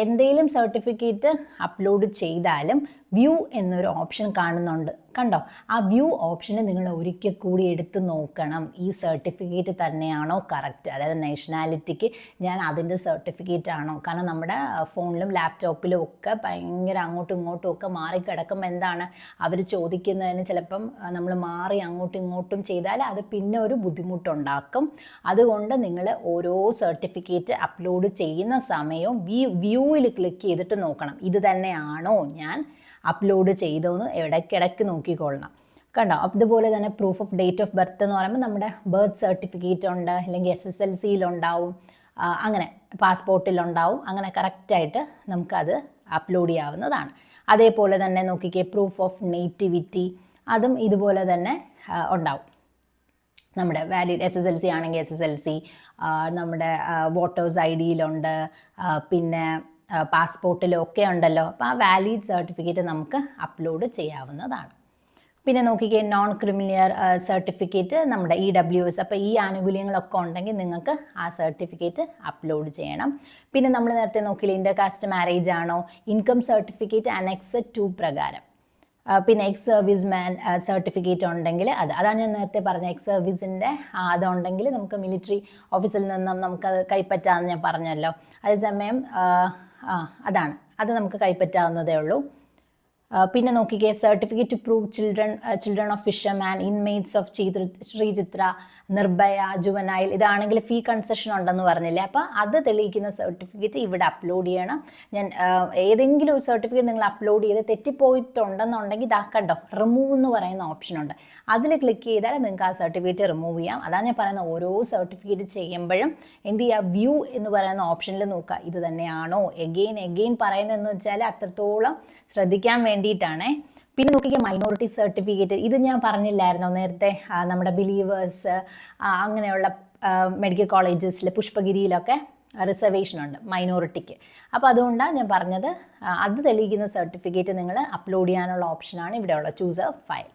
എന്തെങ്കിലും സർട്ടിഫിക്കറ്റ് അപ്ലോഡ് ചെയ്താലും വ്യൂ എന്നൊരു ഓപ്ഷൻ കാണുന്നുണ്ട്, കണ്ടോ? ആ വ്യൂ ഓപ്ഷന് നിങ്ങൾ ഒരിക്കൽ കൂടി എടുത്ത് നോക്കണം, ഈ സർട്ടിഫിക്കറ്റ് തന്നെയാണോ കറക്റ്റ്, അതായത് നാഷണാലിറ്റിക്ക് ഞാൻ അതിൻ്റെ സർട്ടിഫിക്കറ്റ് ആണോ. കാരണം നമ്മുടെ ഫോണിലും ലാപ്ടോപ്പിലും ഒക്കെ ഭയങ്കര അങ്ങോട്ടും ഇങ്ങോട്ടും ഒക്കെ മാറിക്കിടക്കുമ്പോൾ എന്താണ് അവർ ചോദിക്കുന്നതിന് ചിലപ്പം നമ്മൾ മാറി അങ്ങോട്ടും ഇങ്ങോട്ടും ചെയ്താൽ അത് പിന്നെ ഒരു ബുദ്ധിമുട്ടുണ്ടാക്കും. അതുകൊണ്ട് നിങ്ങൾ ഓരോ സർട്ടിഫിക്കറ്റ് അപ്ലോഡ് ചെയ്യുന്ന സമയവും വ്യൂവിൽ ക്ലിക്ക് ചെയ്തിട്ട് നോക്കണം, ഇത് തന്നെയാണോ ഞാൻ അപ്ലോഡ് ചെയ്തതെന്ന് ഇടയ്ക്കിടയ്ക്ക് നോക്കിക്കൊള്ളണം, കണ്ടോ? അതുപോലെ തന്നെ proof of date of birth എന്ന് പറയുമ്പോൾ നമ്മുടെ ബർത്ത് സർട്ടിഫിക്കറ്റ് ഉണ്ട്, അല്ലെങ്കിൽ SSLCയിലുണ്ടാവും, അങ്ങനെ പാസ്പോർട്ടിലുണ്ടാവും, അങ്ങനെ കറക്റ്റായിട്ട് നമുക്കത് അപ്ലോഡ് ചെയ്യാവുന്നതാണ്. അതേപോലെ തന്നെ നോക്കിക്കേ, പ്രൂഫ് ഓഫ് നേറ്റിവിറ്റി, അതും ഇതുപോലെ തന്നെ ഉണ്ടാവും. നമ്മുടെ വാലിഡ് SSLC ആണെങ്കിൽ SSLC, നമ്മുടെ വോട്ടേഴ്സ് ID-യിലുണ്ട്, പിന്നെ പാസ്പോർട്ടിലൊക്കെ ഉണ്ടല്ലോ. അപ്പോൾ ആ വാലിഡ് സർട്ടിഫിക്കറ്റ് നമുക്ക് അപ്ലോഡ് ചെയ്യാവുന്നതാണ്. പിന്നെ നോക്കിക്കേ, നോൺ ക്രിമിനൽ സർട്ടിഫിക്കറ്റ്, നമ്മുടെ EWS. അപ്പോൾ ഈ ആനുകൂല്യങ്ങളൊക്കെ ഉണ്ടെങ്കിൽ നിങ്ങൾക്ക് ആ സർട്ടിഫിക്കറ്റ് അപ്ലോഡ് ചെയ്യണം. പിന്നെ നമ്മൾ നേരത്തെ നോക്കിയില്ലേ, ഇന്റർകാസ്റ്റ് മാരേജ് ആണോ, ഇൻകം സർട്ടിഫിക്കറ്റ് അനെക്സ് 2 പ്രകാരം. പിന്നെ എക്സ് സർവീസ് മാൻ സർട്ടിഫിക്കറ്റ് ഉണ്ടെങ്കിൽ അതാണ് ഞാൻ നേരത്തെ പറഞ്ഞ എക്സ് സർവീസിൻ്റെ അതുണ്ടെങ്കിൽ നമുക്ക് മിലിറ്ററി ഓഫീസിൽ നിന്നും നമുക്കത് കൈപ്പറ്റാമെന്ന് ഞാൻ പറഞ്ഞല്ലോ. അതേസമയം അതാണ്, അത് നമുക്ക് കൈപ്പറ്റാവുന്നതേ ഉള്ളൂ. പിന്നെ നോക്കിക്കേ, certificate to prove children of fisherman, inmates of Sree Chitra, Nirbhaya, juvenile, ഇതാണെങ്കിൽ ഫീ കൺസെഷൻ ഉണ്ടെന്ന് പറഞ്ഞില്ലേ. അപ്പോൾ അത് തെളിയിക്കുന്ന സർട്ടിഫിക്കറ്റ് ഇവിടെ അപ്ലോഡ് ചെയ്യണം. ഞാൻ ഏതെങ്കിലും ഒരു സർട്ടിഫിക്കറ്റ് നിങ്ങൾ അപ്ലോഡ് ചെയ്ത് തെറ്റിപ്പോയിട്ടുണ്ടെന്നുണ്ടെങ്കിൽ ഇതാക്കണ്ടോ, റിമൂവ് എന്ന് പറയുന്ന ഓപ്ഷനുണ്ട്, അതിൽ ക്ലിക്ക് ചെയ്താൽ നിങ്ങൾക്ക് ആ സർട്ടിഫിക്കറ്റ് റിമൂവ് ചെയ്യാം. അതാണ് ഞാൻ പറയുന്നത്, ഓരോ സർട്ടിഫിക്കറ്റ് ചെയ്യുമ്പോഴും എന്ത് ചെയ്യുക, വ്യൂ എന്ന് പറയുന്ന ഓപ്ഷനിൽ നോക്കുക, ഇത് തന്നെയാണോ. എഗെയിൻ പറയുന്നതെന്ന് വെച്ചാൽ അത്രത്തോളം ശ്രദ്ധിക്കാൻ വേണ്ടിയിട്ടാണേ. പിന്നെ നോക്കിക്കുക, മൈനോറിറ്റി സർട്ടിഫിക്കറ്റ്, ഇത് ഞാൻ പറഞ്ഞില്ലായിരുന്നോ നേരത്തെ, നമ്മുടെ ബിലീവേഴ്സ് അങ്ങനെയുള്ള മെഡിക്കൽ കോളേജസിൽ പുഷ്പഗിരിയിലൊക്കെ റിസർവേഷൻ ഉണ്ട് മൈനോറിറ്റിക്ക്. അപ്പോൾ അതുകൊണ്ടാണ് ഞാൻ പറഞ്ഞത്, അത് തെളിയിക്കുന്ന സർട്ടിഫിക്കറ്റ് നിങ്ങൾ അപ്ലോഡ് ചെയ്യാനുള്ള ഓപ്ഷനാണ് ഇവിടെയുള്ള ചൂസ് എ ഫയൽ.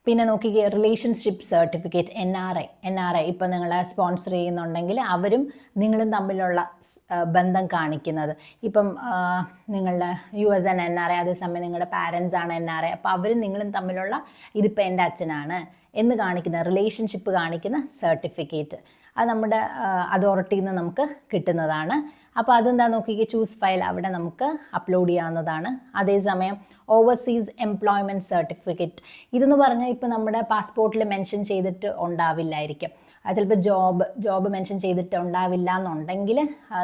പിന്നെ നോക്കിക്കേ, റിലേഷൻഷിപ്പ് സർട്ടിഫിക്കറ്റ്, NRI ഇപ്പം നിങ്ങളെ സ്പോൺസർ ചെയ്യുന്നുണ്ടെങ്കിൽ അവരും നിങ്ങളും തമ്മിലുള്ള ബന്ധം കാണിക്കുന്നത്. ഇപ്പം നിങ്ങളുടെ US NRI, അതേസമയം നിങ്ങളുടെ പാരൻസ് ആണ് NRI, അപ്പോൾ അവരും നിങ്ങളും തമ്മിലുള്ള ഇതിപ്പോൾ എൻ്റെ അച്ഛനാണ് എന്ന് കാണിക്കുന്ന റിലേഷൻഷിപ്പ് കാണിക്കുന്ന സർട്ടിഫിക്കറ്റ്, അത് നമ്മുടെ അതോറിറ്റിയിൽ നിന്ന് നമുക്ക് കിട്ടുന്നതാണ്. അപ്പോൾ അതെന്താ നോക്കിക്കേ, ചൂസ് ഫയൽ, അവിടെ നമുക്ക് അപ്ലോഡ് ചെയ്യാവുന്നതാണ്. അതേസമയം ഓവർസീസ് എംപ്ലോയ്മെൻറ്റ് സർട്ടിഫിക്കറ്റ്, ഇതെന്ന് പറഞ്ഞാൽ ഇപ്പോൾ നമ്മുടെ പാസ്പോർട്ടിൽ മെൻഷൻ ചെയ്തിട്ട് ഉണ്ടാവില്ലായിരിക്കും, ചിലപ്പോൾ ജോബ് മെൻഷൻ ചെയ്തിട്ട് ഉണ്ടാവില്ല എന്നുണ്ടെങ്കിൽ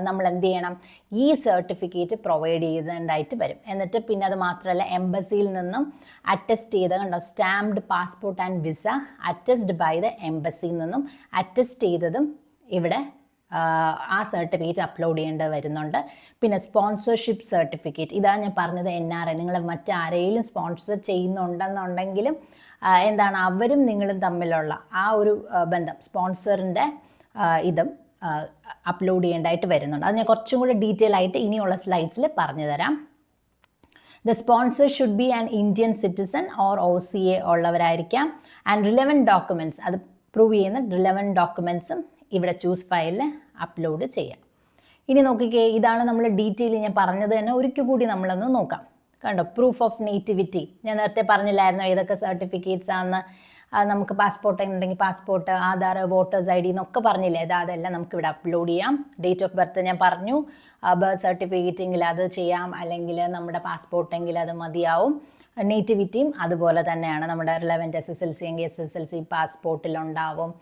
നമ്മൾ എന്ത് ചെയ്യണം, ഈ സർട്ടിഫിക്കറ്റ് പ്രൊവൈഡ് ചെയ്തതായിട്ട് വരും. എന്നിട്ട് പിന്നെ അത് മാത്രമല്ല, എംബസിയിൽ നിന്നും അറ്റസ്റ്റ് ചെയ്ത്, കണ്ടോ, stamped passport and visa attested by the എംബസിയിൽ നിന്നും അറ്റസ്റ്റ് ചെയ്തതും ഇവിടെ ആ സർട്ടിഫിക്കറ്റ് അപ്ലോഡ് ചെയ്യേണ്ടി വരുന്നുണ്ട്. പിന്നെ സ്പോൺസർഷിപ്പ് സർട്ടിഫിക്കറ്റ്, ഇതാണ് ഞാൻ പറഞ്ഞത്, NRI നിങ്ങൾ മറ്റാരെങ്കിലും സ്പോൺസർ ചെയ്യുന്നുണ്ടെന്നുണ്ടെങ്കിലും എന്താണ്, അവരും നിങ്ങളും തമ്മിലുള്ള ആ ഒരു ബന്ധം, സ്പോൺസറിൻ്റെ ഇതും അപ്ലോഡ് ചെയ്യേണ്ടതായിട്ട് വരുന്നുണ്ട്. അത് ഞാൻ കുറച്ചും കൂടി ഡീറ്റെയിൽ ആയിട്ട് ഇനിയുള്ള സ്ലൈഡ്സിൽ പറഞ്ഞു തരാം. The sponsor should be an Indian citizen or OCA ഉള്ളവരായിരിക്കാം. ആൻഡ് റിലവൻറ്റ് ഡോക്യുമെൻറ്റ്സ്, അത് പ്രൂവ് ചെയ്യുന്ന റിലവൻറ്റ് ഡോക്യുമെൻറ്റ്സും ഇവിടെ ചൂസ് ഫയലിൽ അപ്ലോഡ് ചെയ്യാം. ഇനി നോക്കിക്കേ, ഇതാണ് നമ്മൾ ഡീറ്റെയിൽ ഞാൻ പറഞ്ഞത് തന്നെ ഒരിക്കൽ കൂടി നമ്മളൊന്ന് നോക്കാം. കണ്ടോ, പ്രൂഫ് ഓഫ് നേറ്റിവിറ്റി, ഞാൻ നേരത്തെ പറഞ്ഞില്ലായിരുന്നു ഏതൊക്കെ സർട്ടിഫിക്കറ്റ്സ് ആണെന്ന്. നമുക്ക് പാസ്പോർട്ട് ഉണ്ടെങ്കിൽ പാസ്പോർട്ട്, ആധാർ, വോട്ടേഴ്സ് ID എന്നൊക്കെ പറഞ്ഞില്ലേ, അതെല്ലാം നമുക്കിവിടെ അപ്ലോഡ് ചെയ്യാം. ഡേറ്റ് ഓഫ് ബർത്ത് ഞാൻ പറഞ്ഞു, ബർത്ത് സർട്ടിഫിക്കറ്റെങ്കിൽ അത് ചെയ്യാം, അല്ലെങ്കിൽ നമ്മുടെ പാസ്പോർട്ടെങ്കിൽ അത് മതിയാവും. നേറ്റിവിറ്റിയും അതുപോലെ തന്നെയാണ്, നമ്മുടെ റിലവൻറ്റ് SSLC എങ്കിൽ SSLC പാസ്പോർട്ടിലുണ്ടാവും,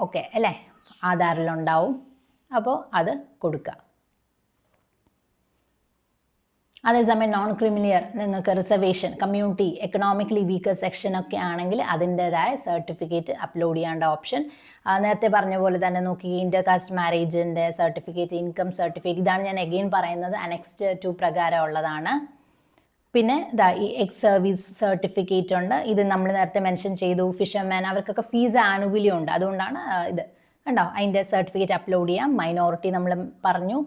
ഓക്കെ അല്ലേ, ആധാറിലുണ്ടാവും. അപ്പോൾ അത് കൊടുക്കുക. അതേസമയം നോൺ ക്രിമിനൽ, നിങ്ങൾക്ക് reservation, community, economically weaker section ഒക്കെ ആണെങ്കിൽ അതിൻ്റെതായ സർട്ടിഫിക്കറ്റ് അപ്ലോഡ് ചെയ്യേണ്ട ഓപ്ഷൻ. നേരത്തെ പറഞ്ഞ പോലെ തന്നെ നോക്കി, ഇന്റർകാസ്റ്റ് മാരേജിൻ്റെ സർട്ടിഫിക്കറ്റ്, ഇൻകം സർട്ടിഫിക്കറ്റ്, ഇതാണ് ഞാൻ എഗെയിൻ പറയുന്നത്, അനെക്സ്റ്റ് 2 പ്രകാരം ഉള്ളതാണ്. പിന്നെ ഈ എക്സ് സർവീസ് സർട്ടിഫിക്കറ്റ് ഉണ്ട്, ഇത് നമ്മൾ നേരത്തെ മെൻഷൻ ചെയ്തു. ഫിഷർമാൻ, അവർക്കൊക്കെ ഫീസ് ആനുകൂല്യം ഉണ്ട്, അതുകൊണ്ടാണ് ഇത് കണ്ടോ, അതിൻ്റെ സർട്ടിഫിക്കറ്റ് അപ്ലോഡ് ചെയ്യാം. മൈനോറിറ്റി നമ്മൾ പറഞ്ഞു.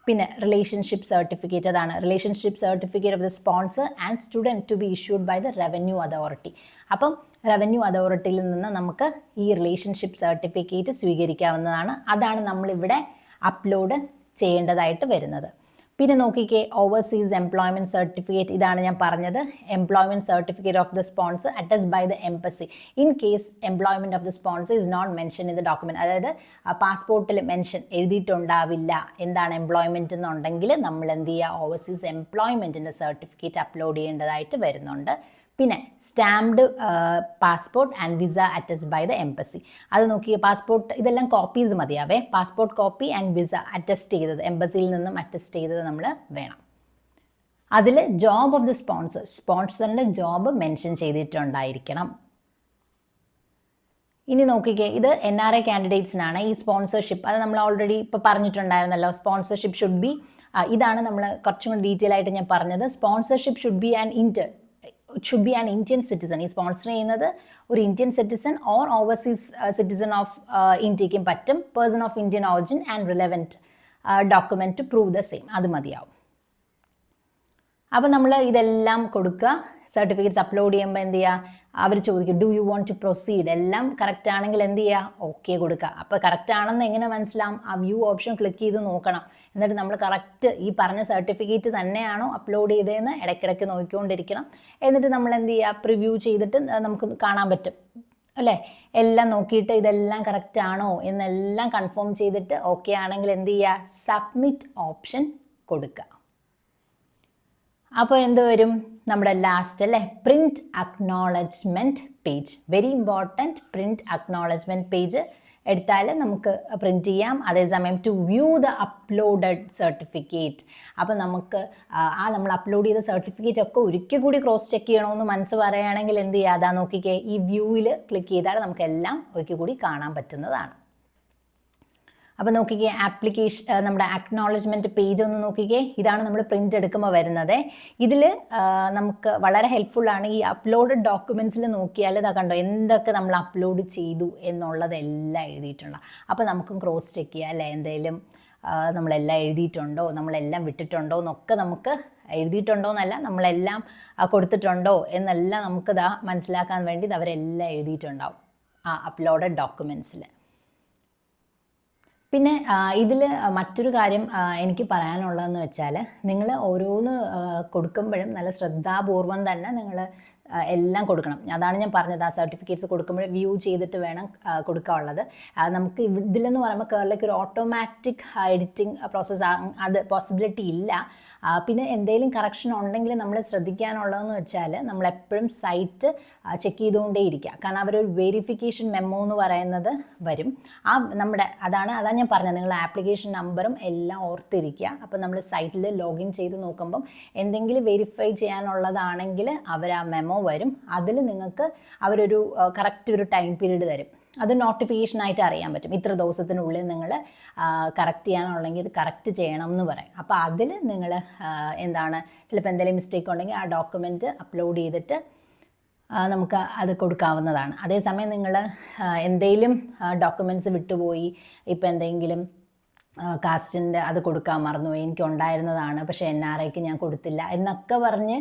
പിന്നെ റിലേഷൻഷിപ്പ് സർട്ടിഫിക്കറ്റ്, അതാണ് relationship certificate of the sponsor and student to be issued by the revenue authority. അപ്പം റവന്യൂ അതോറിറ്റിയിൽ നിന്ന് നമുക്ക് ഈ റിലേഷൻഷിപ്പ് സർട്ടിഫിക്കറ്റ് സ്വീകരിക്കാവുന്നതാണ്. അതാണ് നമ്മളിവിടെ അപ്ലോഡ് ചെയ്യേണ്ടതായിട്ട് വരുന്നത്. പിന്നെ നോക്കിക്കേ ഓവർസീസ് എംപ്ലോയ്മെൻറ്റ് സർട്ടിഫിക്കറ്റ്, ഇതാണ് ഞാൻ പറഞ്ഞത്, employment certificate of the sponsor attest by the embassy in case employment of the sponsor is not mention in the document. അതായത് പാസ്പോർട്ടിൽ മെൻഷൻ എഴുതിയിട്ടുണ്ടാവില്ല എന്താണ് എംപ്ലോയ്മെൻറ്റ് എന്നുണ്ടെങ്കിൽ നമ്മൾ എന്ത് ചെയ്യുക, ഓവർസീസ് എംപ്ലോയ്മെൻറ്റിൻ്റെ സർട്ടിഫിക്കറ്റ് അപ്ലോഡ് ചെയ്യേണ്ടതായിട്ട് വരുന്നുണ്ട്. പിന്നെ stamped passport and visa attest by the embassy. അത് നോക്കിയ പാസ്പോർട്ട് ഇതെല്ലാം കോപ്പീസ് മതിയാവേ. Passport copy and visa attest ചെയ്തത്, എംബസിയിൽ നിന്നും അറ്റസ്റ്റ് ചെയ്തത് നമ്മൾ വേണം. അതിൽ ജോബ് ഓഫ് ദി സ്പോൺസറിൻ്റെ ജോബ് മെൻഷൻ ചെയ്തിട്ടുണ്ടായിരിക്കണം. ഇനി നോക്കിക്കേ, ഇത് NRI കാൻഡിഡേറ്റ്സിനാണ് ഈ സ്പോൺസർഷിപ്പ്. അത് നമ്മൾ ഓൾറെഡി ഇപ്പോൾ പറഞ്ഞിട്ടുണ്ടായിരുന്നല്ലോ, സ്പോൺസർഷിപ്പ് ഷുഡ് ബി, ഇതാണ് നമ്മൾ കുറച്ചും കൂടി ഡീറ്റെയിൽ ആയിട്ട് ഞാൻ പറഞ്ഞത്. Sponsorship should be an Indian citizen. ഈ സ്പോൺസർ ചെയ്യുന്നത് ഒരു Indian citizen or overseas citizen of ഇന്ത്യക്കും പറ്റും. Person of Indian origin and relevant document to prove the same, അത് മതിയാവും. അപ്പോൾ നമ്മൾ ഇതെല്ലാം കൊടുക്കുക. സർട്ടിഫിക്കറ്റ്സ് അപ്ലോഡ് ചെയ്യുമ്പോൾ എന്ത് ചെയ്യുക, അവർ ചോദിക്കും do you want to proceed, എല്ലാം കറക്റ്റ് ആണെങ്കിൽ എന്ത് ചെയ്യുക, ഓക്കെ കൊടുക്കുക. അപ്പോൾ കറക്റ്റ് ആണെന്ന് എങ്ങനെ മനസ്സിലാവും, ആ വ്യൂ ഓപ്ഷൻ ക്ലിക്ക് ചെയ്ത് നോക്കണം. എന്നിട്ട് നമ്മൾ കറക്റ്റ് ഈ പറഞ്ഞ സർട്ടിഫിക്കറ്റ് തന്നെയാണോ അപ്ലോഡ് ചെയ്തതെന്ന് ഇടയ്ക്കിടയ്ക്ക് നോക്കിക്കൊണ്ടിരിക്കണം. എന്നിട്ട് നമ്മൾ എന്ത് ചെയ്യുക, പ്രിവ്യൂ ചെയ്തിട്ട് നമുക്ക് കാണാൻ പറ്റും അല്ലേ, എല്ലാം നോക്കിയിട്ട് ഇതെല്ലാം കറക്റ്റ് ആണോ എന്നെല്ലാം കൺഫേം ചെയ്തിട്ട് ഓക്കെ ആണെങ്കിൽ എന്ത് ചെയ്യുക, സബ്മിറ്റ് ഓപ്ഷൻ കൊടുക്കുക. അപ്പോൾ എന്ത് വരും, നമ്മുടെ ലാസ്റ്റ് അല്ലേ, print acknowledgement page. Very important, print acknowledgement page എടുത്താൽ നമുക്ക് പ്രിൻറ്റ് ചെയ്യാം. അതേസമയം to view the uploaded certificate, അപ്പോൾ നമുക്ക് നമ്മൾ അപ്ലോഡ് ചെയ്ത സർട്ടിഫിക്കറ്റ് ഒക്കെ ഒരിക്കൽ കൂടി ക്രോസ് ചെക്ക് ചെയ്യണമെന്ന് മനസ്സ് പറയുകയാണെങ്കിൽ എന്ത് ചെയ്യുക, അതാ നോക്കിക്കേ, ഈ വ്യൂവിൽ ക്ലിക്ക് ചെയ്താൽ നമുക്കെല്ലാം ഒരിക്കൽ കൂടി കാണാൻ പറ്റുന്നതാണ്. അപ്പോൾ നോക്കിക്കേ, ആപ്ലിക്കേഷൻ നമ്മുടെ അക്നോളജ്മെൻറ്റ് പേജ് ഒന്ന് നോക്കിക്കേ, ഇതാണ് നമ്മൾ പ്രിൻ്റ് എടുക്കുമ്പോൾ വരുന്നത്. ഇതിൽ നമുക്ക് വളരെ ഹെൽപ്ഫുള്ളാണ്. ഈ അപ്ലോഡഡ് ഡോക്യുമെൻറ്റ്സിൽ നോക്കിയാൽ ഇതാ കണ്ടോ, എന്തൊക്കെ നമ്മൾ അപ്ലോഡ് ചെയ്തു എന്നുള്ളതെല്ലാം എഴുതിയിട്ടുണ്ട്. അപ്പോൾ നമുക്കും ക്രോസ് ചെക്ക് ചെയ്യാം അല്ലേ, എന്തെങ്കിലും നമ്മളെല്ലാം എഴുതിയിട്ടുണ്ടോ, നമ്മളെല്ലാം വിട്ടിട്ടുണ്ടോ എന്നൊക്കെ, നമുക്ക് എഴുതിയിട്ടുണ്ടോ എന്നല്ല, നമ്മളെല്ലാം കൊടുത്തിട്ടുണ്ടോ എന്നെല്ലാം നമുക്കിതാ മനസ്സിലാക്കാൻ വേണ്ടി അവരെല്ലാം എഴുതിയിട്ടുണ്ടാവും ആ അപ്ലോഡഡ് ഡോക്യുമെൻറ്റ്സിൽ. പിന്നെ ഇതിൽ മറ്റൊരു കാര്യം എനിക്ക് പറയാനുള്ളതെന്ന് വെച്ചാൽ, നിങ്ങൾ ഓരോന്ന് കൊടുക്കുമ്പോഴും നല്ല ശ്രദ്ധാപൂർവം തന്നെ നിങ്ങൾ എല്ലാം കൊടുക്കണം. അതാണ് ഞാൻ പറഞ്ഞത്, ആ സർട്ടിഫിക്കറ്റ്സ് കൊടുക്കുമ്പോൾ വ്യൂ ചെയ്തിട്ട് വേണം കൊടുക്കാനുള്ളത്. നമുക്ക് ഇതിലെന്ന് പറയുമ്പോൾ കേരളയ്ക്ക് ഒരു ഓട്ടോമാറ്റിക് എഡിറ്റിംഗ് പ്രോസസ്സ് അത് പോസിബിലിറ്റി ഇല്ല. പിന്നെ എന്തെങ്കിലും കറക്ഷൻ ഉണ്ടെങ്കിൽ നമ്മൾ ശ്രദ്ധിക്കാനുള്ളതെന്ന് വെച്ചാൽ, നമ്മളെപ്പോഴും സൈറ്റ് ചെക്ക് ചെയ്തുകൊണ്ടേ ഇരിക്കുക. കാരണം അവരൊരു വെരിഫിക്കേഷൻ മെമ്മോ എന്ന് പറയുന്നത് വരും. അതാണ് ഞാൻ പറഞ്ഞത്, നിങ്ങൾ ആപ്ലിക്കേഷൻ നമ്പറും എല്ലാം ഓർത്തിരിക്കുക. അപ്പോൾ നമ്മൾ സൈറ്റിൽ ലോഗിൻ ചെയ്ത് നോക്കുമ്പം എന്തെങ്കിലും വെരിഫൈ ചെയ്യാനുള്ളതാണെങ്കിൽ അവർ ആ മെമ്മോ വരും. അതിൽ നിങ്ങൾക്ക് അവരൊരു കറക്റ്റ് ഒരു ടൈം പീരീഡ് തരും. അത് നോട്ടിഫിക്കേഷനായിട്ട് അറിയാൻ പറ്റും, ഇത്ര ദിവസത്തിനുള്ളിൽ നിങ്ങൾ കറക്റ്റ് ചെയ്യാനുള്ളെങ്കിൽ ഇത് കറക്റ്റ് ചെയ്യണം എന്ന് പറയും. അപ്പോൾ അതിൽ നിങ്ങൾ ചിലപ്പോൾ എന്തെങ്കിലും മിസ്റ്റേക്ക് ഉണ്ടെങ്കിൽ ആ ഡോക്യുമെൻറ്റ് അപ്ലോഡ് ചെയ്തിട്ട് നമുക്ക് അത് കൊടുക്കാവുന്നതാണ്. അതേസമയം നിങ്ങൾ എന്തെങ്കിലും ഡോക്യുമെൻറ്റ്സ് വിട്ടുപോയി, ഇപ്പോൾ എന്തെങ്കിലും കാസ്റ്റിൻ്റെ അത് കൊടുക്കാൻ മറന്നുപോയി, എനിക്കുണ്ടായിരുന്നതാണ് പക്ഷേ NRIക്ക് ഞാൻ കൊടുത്തില്ല എന്നൊക്കെ പറഞ്ഞ്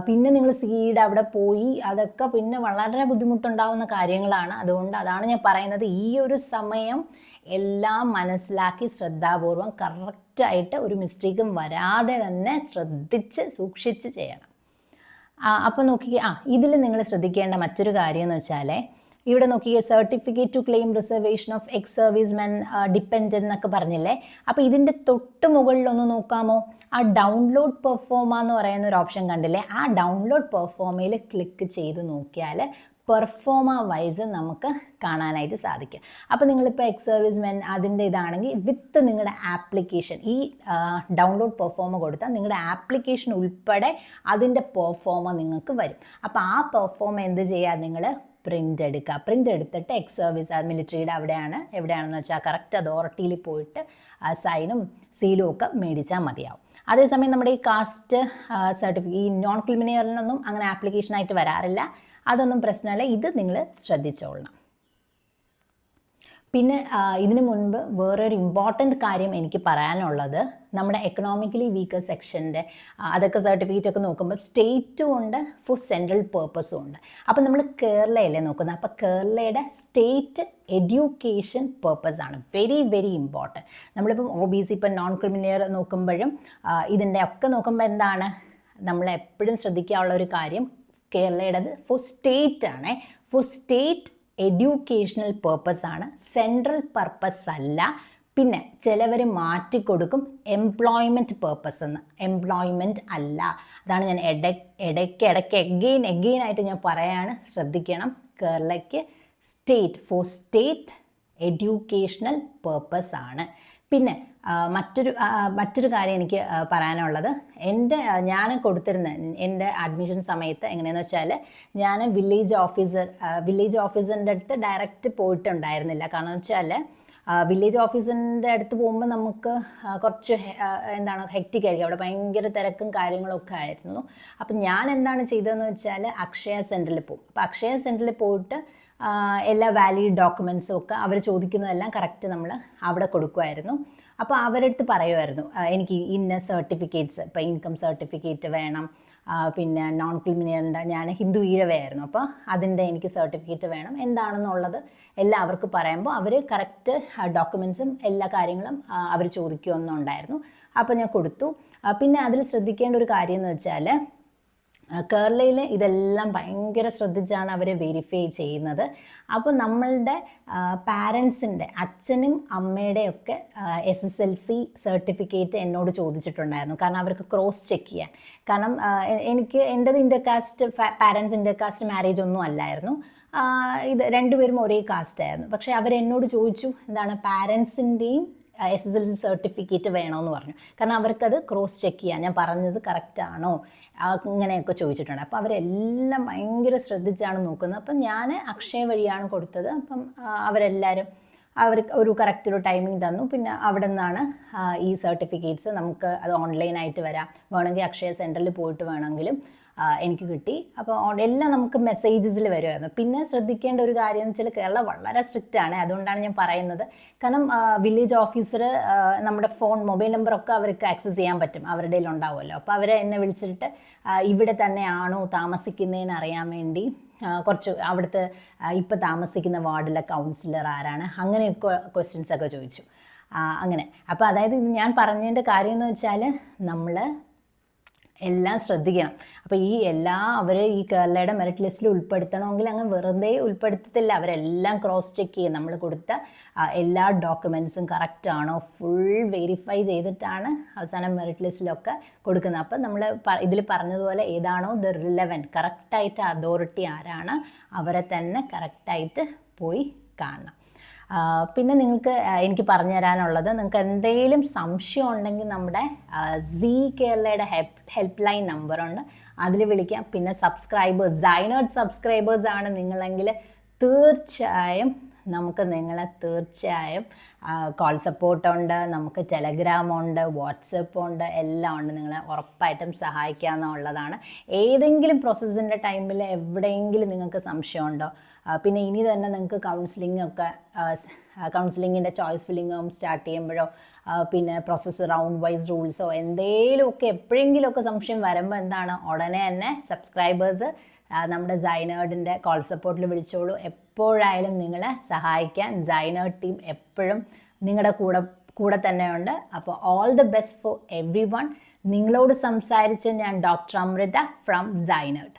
പിന്നെ നിങ്ങൾ സീഡ് അവിടെ പോയി, അതൊക്കെ പിന്നെ വളരെ ബുദ്ധിമുട്ടുണ്ടാകുന്ന കാര്യങ്ങളാണ്. അതുകൊണ്ട് അതാണ് ഞാൻ പറയുന്നത്, ഈ ഒരു സമയം എല്ലാം മനസ്സിലാക്കി ശ്രദ്ധാപൂർവം കറക്റ്റായിട്ട് ഒരു മിസ്റ്റേക്കും വരാതെ തന്നെ ശ്രദ്ധിച്ച് സൂക്ഷിച്ച് ചെയ്യണം. അപ്പോൾ നോക്കിക്കേ, ഇതിൽ നിങ്ങൾ ശ്രദ്ധിക്കേണ്ട മറ്റൊരു കാര്യം എന്ന് വെച്ചാൽ, ഇവിടെ നോക്കിയേ, certificate to claim reservation of ex service men dependent എന്നൊക്കെ പറഞ്ഞില്ലേ. അപ്പോൾ ഇതിൻ്റെ തൊട്ട് മുകളിലൊന്ന് നോക്കാമോ, ആ ഡൗൺലോഡ് പെർഫോമ എന്ന് പറയുന്ന ഒരു ഓപ്ഷൻ കണ്ടില്ലേ, ആ ഡൗൺലോഡ് പെർഫോമയിൽ ക്ലിക്ക് ചെയ്ത് നോക്കിയാൽ പെർഫോമ വൈസ് നമുക്ക് കാണാനായിട്ട് സാധിക്കും. അപ്പോൾ നിങ്ങളിപ്പോൾ എക്സ് സർവീസ് മെൻ അതിൻ്റെ ഇതാണെങ്കിൽ വിത്ത് നിങ്ങളുടെ ആപ്ലിക്കേഷൻ ഈ ഡൗൺലോഡ് പെർഫോമ കൊടുത്താൽ നിങ്ങളുടെ ആപ്ലിക്കേഷൻ ഉൾപ്പെടെ അതിൻ്റെ പെർഫോമ നിങ്ങൾക്ക് വരും. അപ്പോൾ ആ പെർഫോമ എന്ത് ചെയ്യുക, നിങ്ങൾ പ്രിൻ്റ് എടുക്കുക. പ്രിൻ്റ് എടുത്തിട്ട് എക്സ് സർവീസ് മിലിറ്ററിയുടെ എവിടെയാണെന്ന് വെച്ചാൽ കറക്റ്റ് അതോറിറ്റിയിൽ പോയിട്ട് സൈനും സീലും ഒക്കെ മേടിച്ചാൽ മതിയാവും. അതേസമയം നമ്മുടെ ഈ കാസ്റ്റ് സർട്ടിഫിക്കറ്റ് ഈ നോൺ ക്രിമിനലിനൊന്നും അങ്ങനെ ആപ്ലിക്കേഷനായിട്ട് വരാറില്ല, അതൊന്നും പ്രശ്നമല്ല. ഇത് നിങ്ങൾ ശ്രദ്ധിച്ചോളണം. പിന്നെ ഇതിനു മുൻപ് വേറൊരു ഇമ്പോർട്ടൻ്റ് കാര്യം എനിക്ക് പറയാനുള്ളത്, നമ്മുടെ എക്കണോമിക്കലി വീക്കർ സെക്ഷൻ്റെ അതൊക്കെ സർട്ടിഫിക്കറ്റ് ഒക്കെ നോക്കുമ്പോൾ സ്റ്റേറ്റും ഉണ്ട് ഫോർ സെൻട്രൽ പേർപ്പസും ഉണ്ട്. അപ്പോൾ നമ്മൾ കേരളയല്ലേ നോക്കുന്നത്, അപ്പോൾ കേരളയുടെ സ്റ്റേറ്റ് എഡ്യൂക്കേഷൻ പേർപ്പസ് ആണ് വെരി വെരി ഇമ്പോർട്ടൻറ്റ്. നമ്മളിപ്പം OBC ഇപ്പം നോൺ ക്രിമിനൽ നോക്കുമ്പോഴും ഇതിൻ്റെ ഒക്കെ നോക്കുമ്പോൾ എന്താണ് നമ്മൾ എപ്പോഴും ശ്രദ്ധിക്കാനുള്ള ഒരു കാര്യം, കേരളയുടേത് ഫോർ സ്റ്റേറ്റ് ആണ്, ഫോർ സ്റ്റേറ്റ് എഡ്യൂക്കേഷണൽ പേർപ്പസ് ആണ്, സെൻട്രൽ പർപ്പസ് അല്ല. പിന്നെ ചിലവർ മാറ്റിക്കൊടുക്കും എംപ്ലോയ്മെൻറ്റ് പേർപ്പസ് എന്ന്, എംപ്ലോയ്മെൻറ്റ് അല്ല. അതാണ് ഞാൻ ഇടയ്ക്ക് എഗെയിൻ ആയിട്ട് ഞാൻ പറയാണ്, ശ്രദ്ധിക്കണം. കേരളയ്ക്ക് ഫോർ സ്റ്റേറ്റ് എഡ്യൂക്കേഷണൽ പേർപ്പസ് ആണ്. പിന്നെ മറ്റൊരു കാര്യം എനിക്ക് പറയാനുള്ളത്, ഞാൻ കൊടുത്തിരുന്ന എൻ്റെ അഡ്മിഷൻ സമയത്ത് എങ്ങനെയാണെന്ന് വെച്ചാൽ, ഞാൻ വില്ലേജ് ഓഫീസറിൻ്റെ അടുത്ത് ഡയറക്റ്റ് പോയിട്ടുണ്ടായിരുന്നില്ല. കാരണം എന്ന് വെച്ചാൽ വില്ലേജ് ഓഫീസറിൻ്റെ അടുത്ത് പോകുമ്പോൾ നമുക്ക് കുറച്ച് ഹെക്റ്റിക് ആയിരിക്കും, അവിടെ ഭയങ്കര തിരക്കും കാര്യങ്ങളൊക്കെ ആയിരുന്നു. അപ്പം ഞാൻ എന്താണ് ചെയ്തതെന്ന് വെച്ചാൽ അക്ഷയ സെൻറ്ററിൽ പോകും. അപ്പോൾ അക്ഷയ സെൻറ്ററിൽ പോയിട്ട് എല്ലാ വാലിഡ് ഡോക്യുമെൻസും ഒക്കെ അവർ ചോദിക്കുന്നതെല്ലാം കറക്റ്റ് നമ്മൾ അവിടെ കൊടുക്കുമായിരുന്നു. അപ്പോൾ അവരുടെ അടുത്ത് പറയുമായിരുന്നു എനിക്ക് ഇന്ന സർട്ടിഫിക്കറ്റ്സ്, ഇപ്പോൾ ഇൻകം സർട്ടിഫിക്കറ്റ് വേണം, പിന്നെ നോൺ ക്രിമിനലിൻ്റെ, ഞാൻ ഹിന്ദു ഈഴവയായിരുന്നു, അപ്പോൾ അതിൻ്റെ എനിക്ക് സർട്ടിഫിക്കറ്റ് വേണം, എന്താണെന്നുള്ളത് എല്ലാം അവർക്ക് പറയുമ്പോൾ അവർ കറക്റ്റ് ഡോക്യുമെൻസും എല്ലാ കാര്യങ്ങളും അവർ ചോദിക്കുമെന്നുണ്ടായിരുന്നു. അപ്പോൾ ഞാൻ കൊടുത്തു. പിന്നെ അതിൽ ശ്രദ്ധിക്കേണ്ട ഒരു കാര്യം എന്ന് വെച്ചാൽ, കേരളയിൽ ഇതെല്ലാം ഭയങ്കര ശ്രദ്ധിച്ചാണ് അവർ വെരിഫൈ ചെയ്യുന്നത്. അപ്പോൾ നമ്മളുടെ പാരൻസിൻ്റെ, അച്ഛനും അമ്മയുടെയൊക്കെ SSLC സർട്ടിഫിക്കറ്റ് എന്നോട് ചോദിച്ചിട്ടുണ്ടായിരുന്നു. കാരണം അവർക്ക് ക്രോസ് ചെക്ക് ചെയ്യാൻ. കാരണം എൻ്റെത് ഇൻ്റർകാസ്റ്റ്, പാരൻസ് ഇൻ്റർകാസ്റ്റ് മാരേജ് ഒന്നും അല്ലായിരുന്നു, ഇത് രണ്ടുപേരും ഒരേ കാസ്റ്റ് ആയിരുന്നു. പക്ഷേ അവരെന്നോട് ചോദിച്ചു എന്താണ് പാരൻസിൻ്റെയും SSLC സർട്ടിഫിക്കറ്റ് വേണമെന്ന് പറഞ്ഞു. കാരണം അവർക്കത് ക്രോസ് ചെക്ക് ചെയ്യാൻ, ഞാൻ പറഞ്ഞത് കറക്റ്റാണോ ഇങ്ങനെയൊക്കെ ചോദിച്ചിട്ടുണ്ട്. അപ്പോൾ അവരെല്ലാം ഭയങ്കര ശ്രദ്ധിച്ചാണ് നോക്കുന്നത്. അപ്പം ഞാൻ അക്ഷയ വഴിയാണ് കൊടുത്തത്. അപ്പം അവരെല്ലാവരും ഒരു കറക്റ്റ് ഒരു ടൈമിംഗ് തന്നു. പിന്നെ അവിടെ നിന്നാണ് ഈ സർട്ടിഫിക്കറ്റ്സ് നമുക്ക് അത് ഓൺലൈനായിട്ട് വരാം, വേണമെങ്കിൽ അക്ഷയ സെൻറ്ററിൽ പോയിട്ട് വേണമെങ്കിലും എനിക്ക് കിട്ടി. അപ്പോൾ എല്ലാം നമുക്ക് മെസ്സേജസിൽ വരുമായിരുന്നു. പിന്നെ ശ്രദ്ധിക്കേണ്ട ഒരു കാര്യം എന്ന് വെച്ചാൽ, കേരള വളരെ സ്ട്രിക്റ്റ് ആണ്. അതുകൊണ്ടാണ് ഞാൻ പറയുന്നത്. കാരണം വില്ലേജ് ഓഫീസർ നമ്മുടെ മൊബൈൽ നമ്പറൊക്കെ അവർക്ക് ആക്സസ് ചെയ്യാൻ പറ്റും, അവരുടെ ഉണ്ടാവുമല്ലോ. അപ്പോൾ അവരെ എന്നെ വിളിച്ചിട്ട് ഇവിടെ തന്നെയാണോ താമസിക്കുന്നതെന്ന് അറിയാൻ വേണ്ടി കുറച്ച് അവിടുത്തെ ഇപ്പോൾ താമസിക്കുന്ന വാർഡിലെ കൗൺസിലർ ആരാണ്, അങ്ങനെയൊക്കെ ക്വസ്റ്റ്യൻസൊക്കെ ചോദിച്ചു. അങ്ങനെ അപ്പോൾ അതായത് ഞാൻ പറഞ്ഞതിൻ്റെ കാര്യം എന്ന് വെച്ചാൽ, നമ്മൾ എല്ലാം ശ്രദ്ധിക്കണം. അപ്പോൾ അവർ ഈ കേരളയുടെ മെറിറ്റ് ലിസ്റ്റിൽ ഉൾപ്പെടുത്തണമെങ്കിൽ അങ്ങ് വെറുതെ ഉൾപ്പെടുത്തത്തില്ല, അവരെല്ലാം ക്രോസ് ചെക്ക് ചെയ്യും. നമ്മൾ കൊടുത്ത എല്ലാ ഡോക്യുമെൻറ്റ്സും കറക്റ്റാണോ ഫുൾ വെരിഫൈ ചെയ്തിട്ടാണ് അവസാനം മെറിറ്റ് ലിസ്റ്റിലൊക്കെ കൊടുക്കുന്നത്. അപ്പം നമ്മൾ ഇതിൽ പറഞ്ഞതുപോലെ ഏതാണോ ദ റിലവൻറ്റ്, കറക്റ്റായിട്ട് അതോറിറ്റി ആരാണ്, അവരെ തന്നെ കറക്റ്റായിട്ട് പോയി കാണണം. പിന്നെ എനിക്ക് പറഞ്ഞു തരാനുള്ളത്, നിങ്ങൾക്ക് എന്തെങ്കിലും സംശയം ഉണ്ടെങ്കിൽ നമ്മുടെ കേരളയുടെ ഹെൽപ്പ് ലൈൻ നമ്പറുണ്ട്, അതിൽ വിളിക്കാം. പിന്നെ സൈനേർഡ് സബ്സ്ക്രൈബേഴ്സ് ആണ് നിങ്ങളെങ്കിൽ തീർച്ചയായും കോൾ സപ്പോർട്ടുണ്ട്, നമുക്ക് ടെലഗ്രാമുണ്ട്, വാട്സപ്പുണ്ട്, എല്ലാം ഉണ്ട്. നിങ്ങളെ ഉറപ്പായിട്ടും സഹായിക്കാമെന്നുള്ളതാണ്. ഏതെങ്കിലും പ്രോസസ്സിൻ്റെ ടൈമിൽ എവിടെയെങ്കിലും നിങ്ങൾക്ക് സംശയമുണ്ടോ? പിന്നെ ഇനി തന്നെ നിങ്ങൾക്ക് കൗൺസിലിങ്ങിൻ്റെ ചോയ്സ് ഫില്ലിങ്ങും സ്റ്റാർട്ട് ചെയ്യുമ്പോഴോ പിന്നെ പ്രോസസ്സ് റൗണ്ട് വൈസ് റൂൾസോ എന്തെങ്കിലുമൊക്കെ എപ്പോഴെങ്കിലുമൊക്കെ സംശയം വരുമ്പോൾ ഉടനെ തന്നെ സബ്സ്ക്രൈബേഴ്സ് നമ്മുടെ സൈനേർഡിൻ്റെ കോൾ സപ്പോർട്ടിൽ വിളിച്ചോളൂ. എപ്പോഴായാലും നിങ്ങളെ സഹായിക്കാൻ സൈനേർഡ് ടീം എപ്പോഴും നിങ്ങളുടെ കൂടെ തന്നെയുണ്ട്. അപ്പോൾ all the best for every one. നിങ്ങളോട് സംസാരിച്ച് ഞാൻ ഡോക്ടർ അമൃത ഫ്രം സൈനേർഡ്.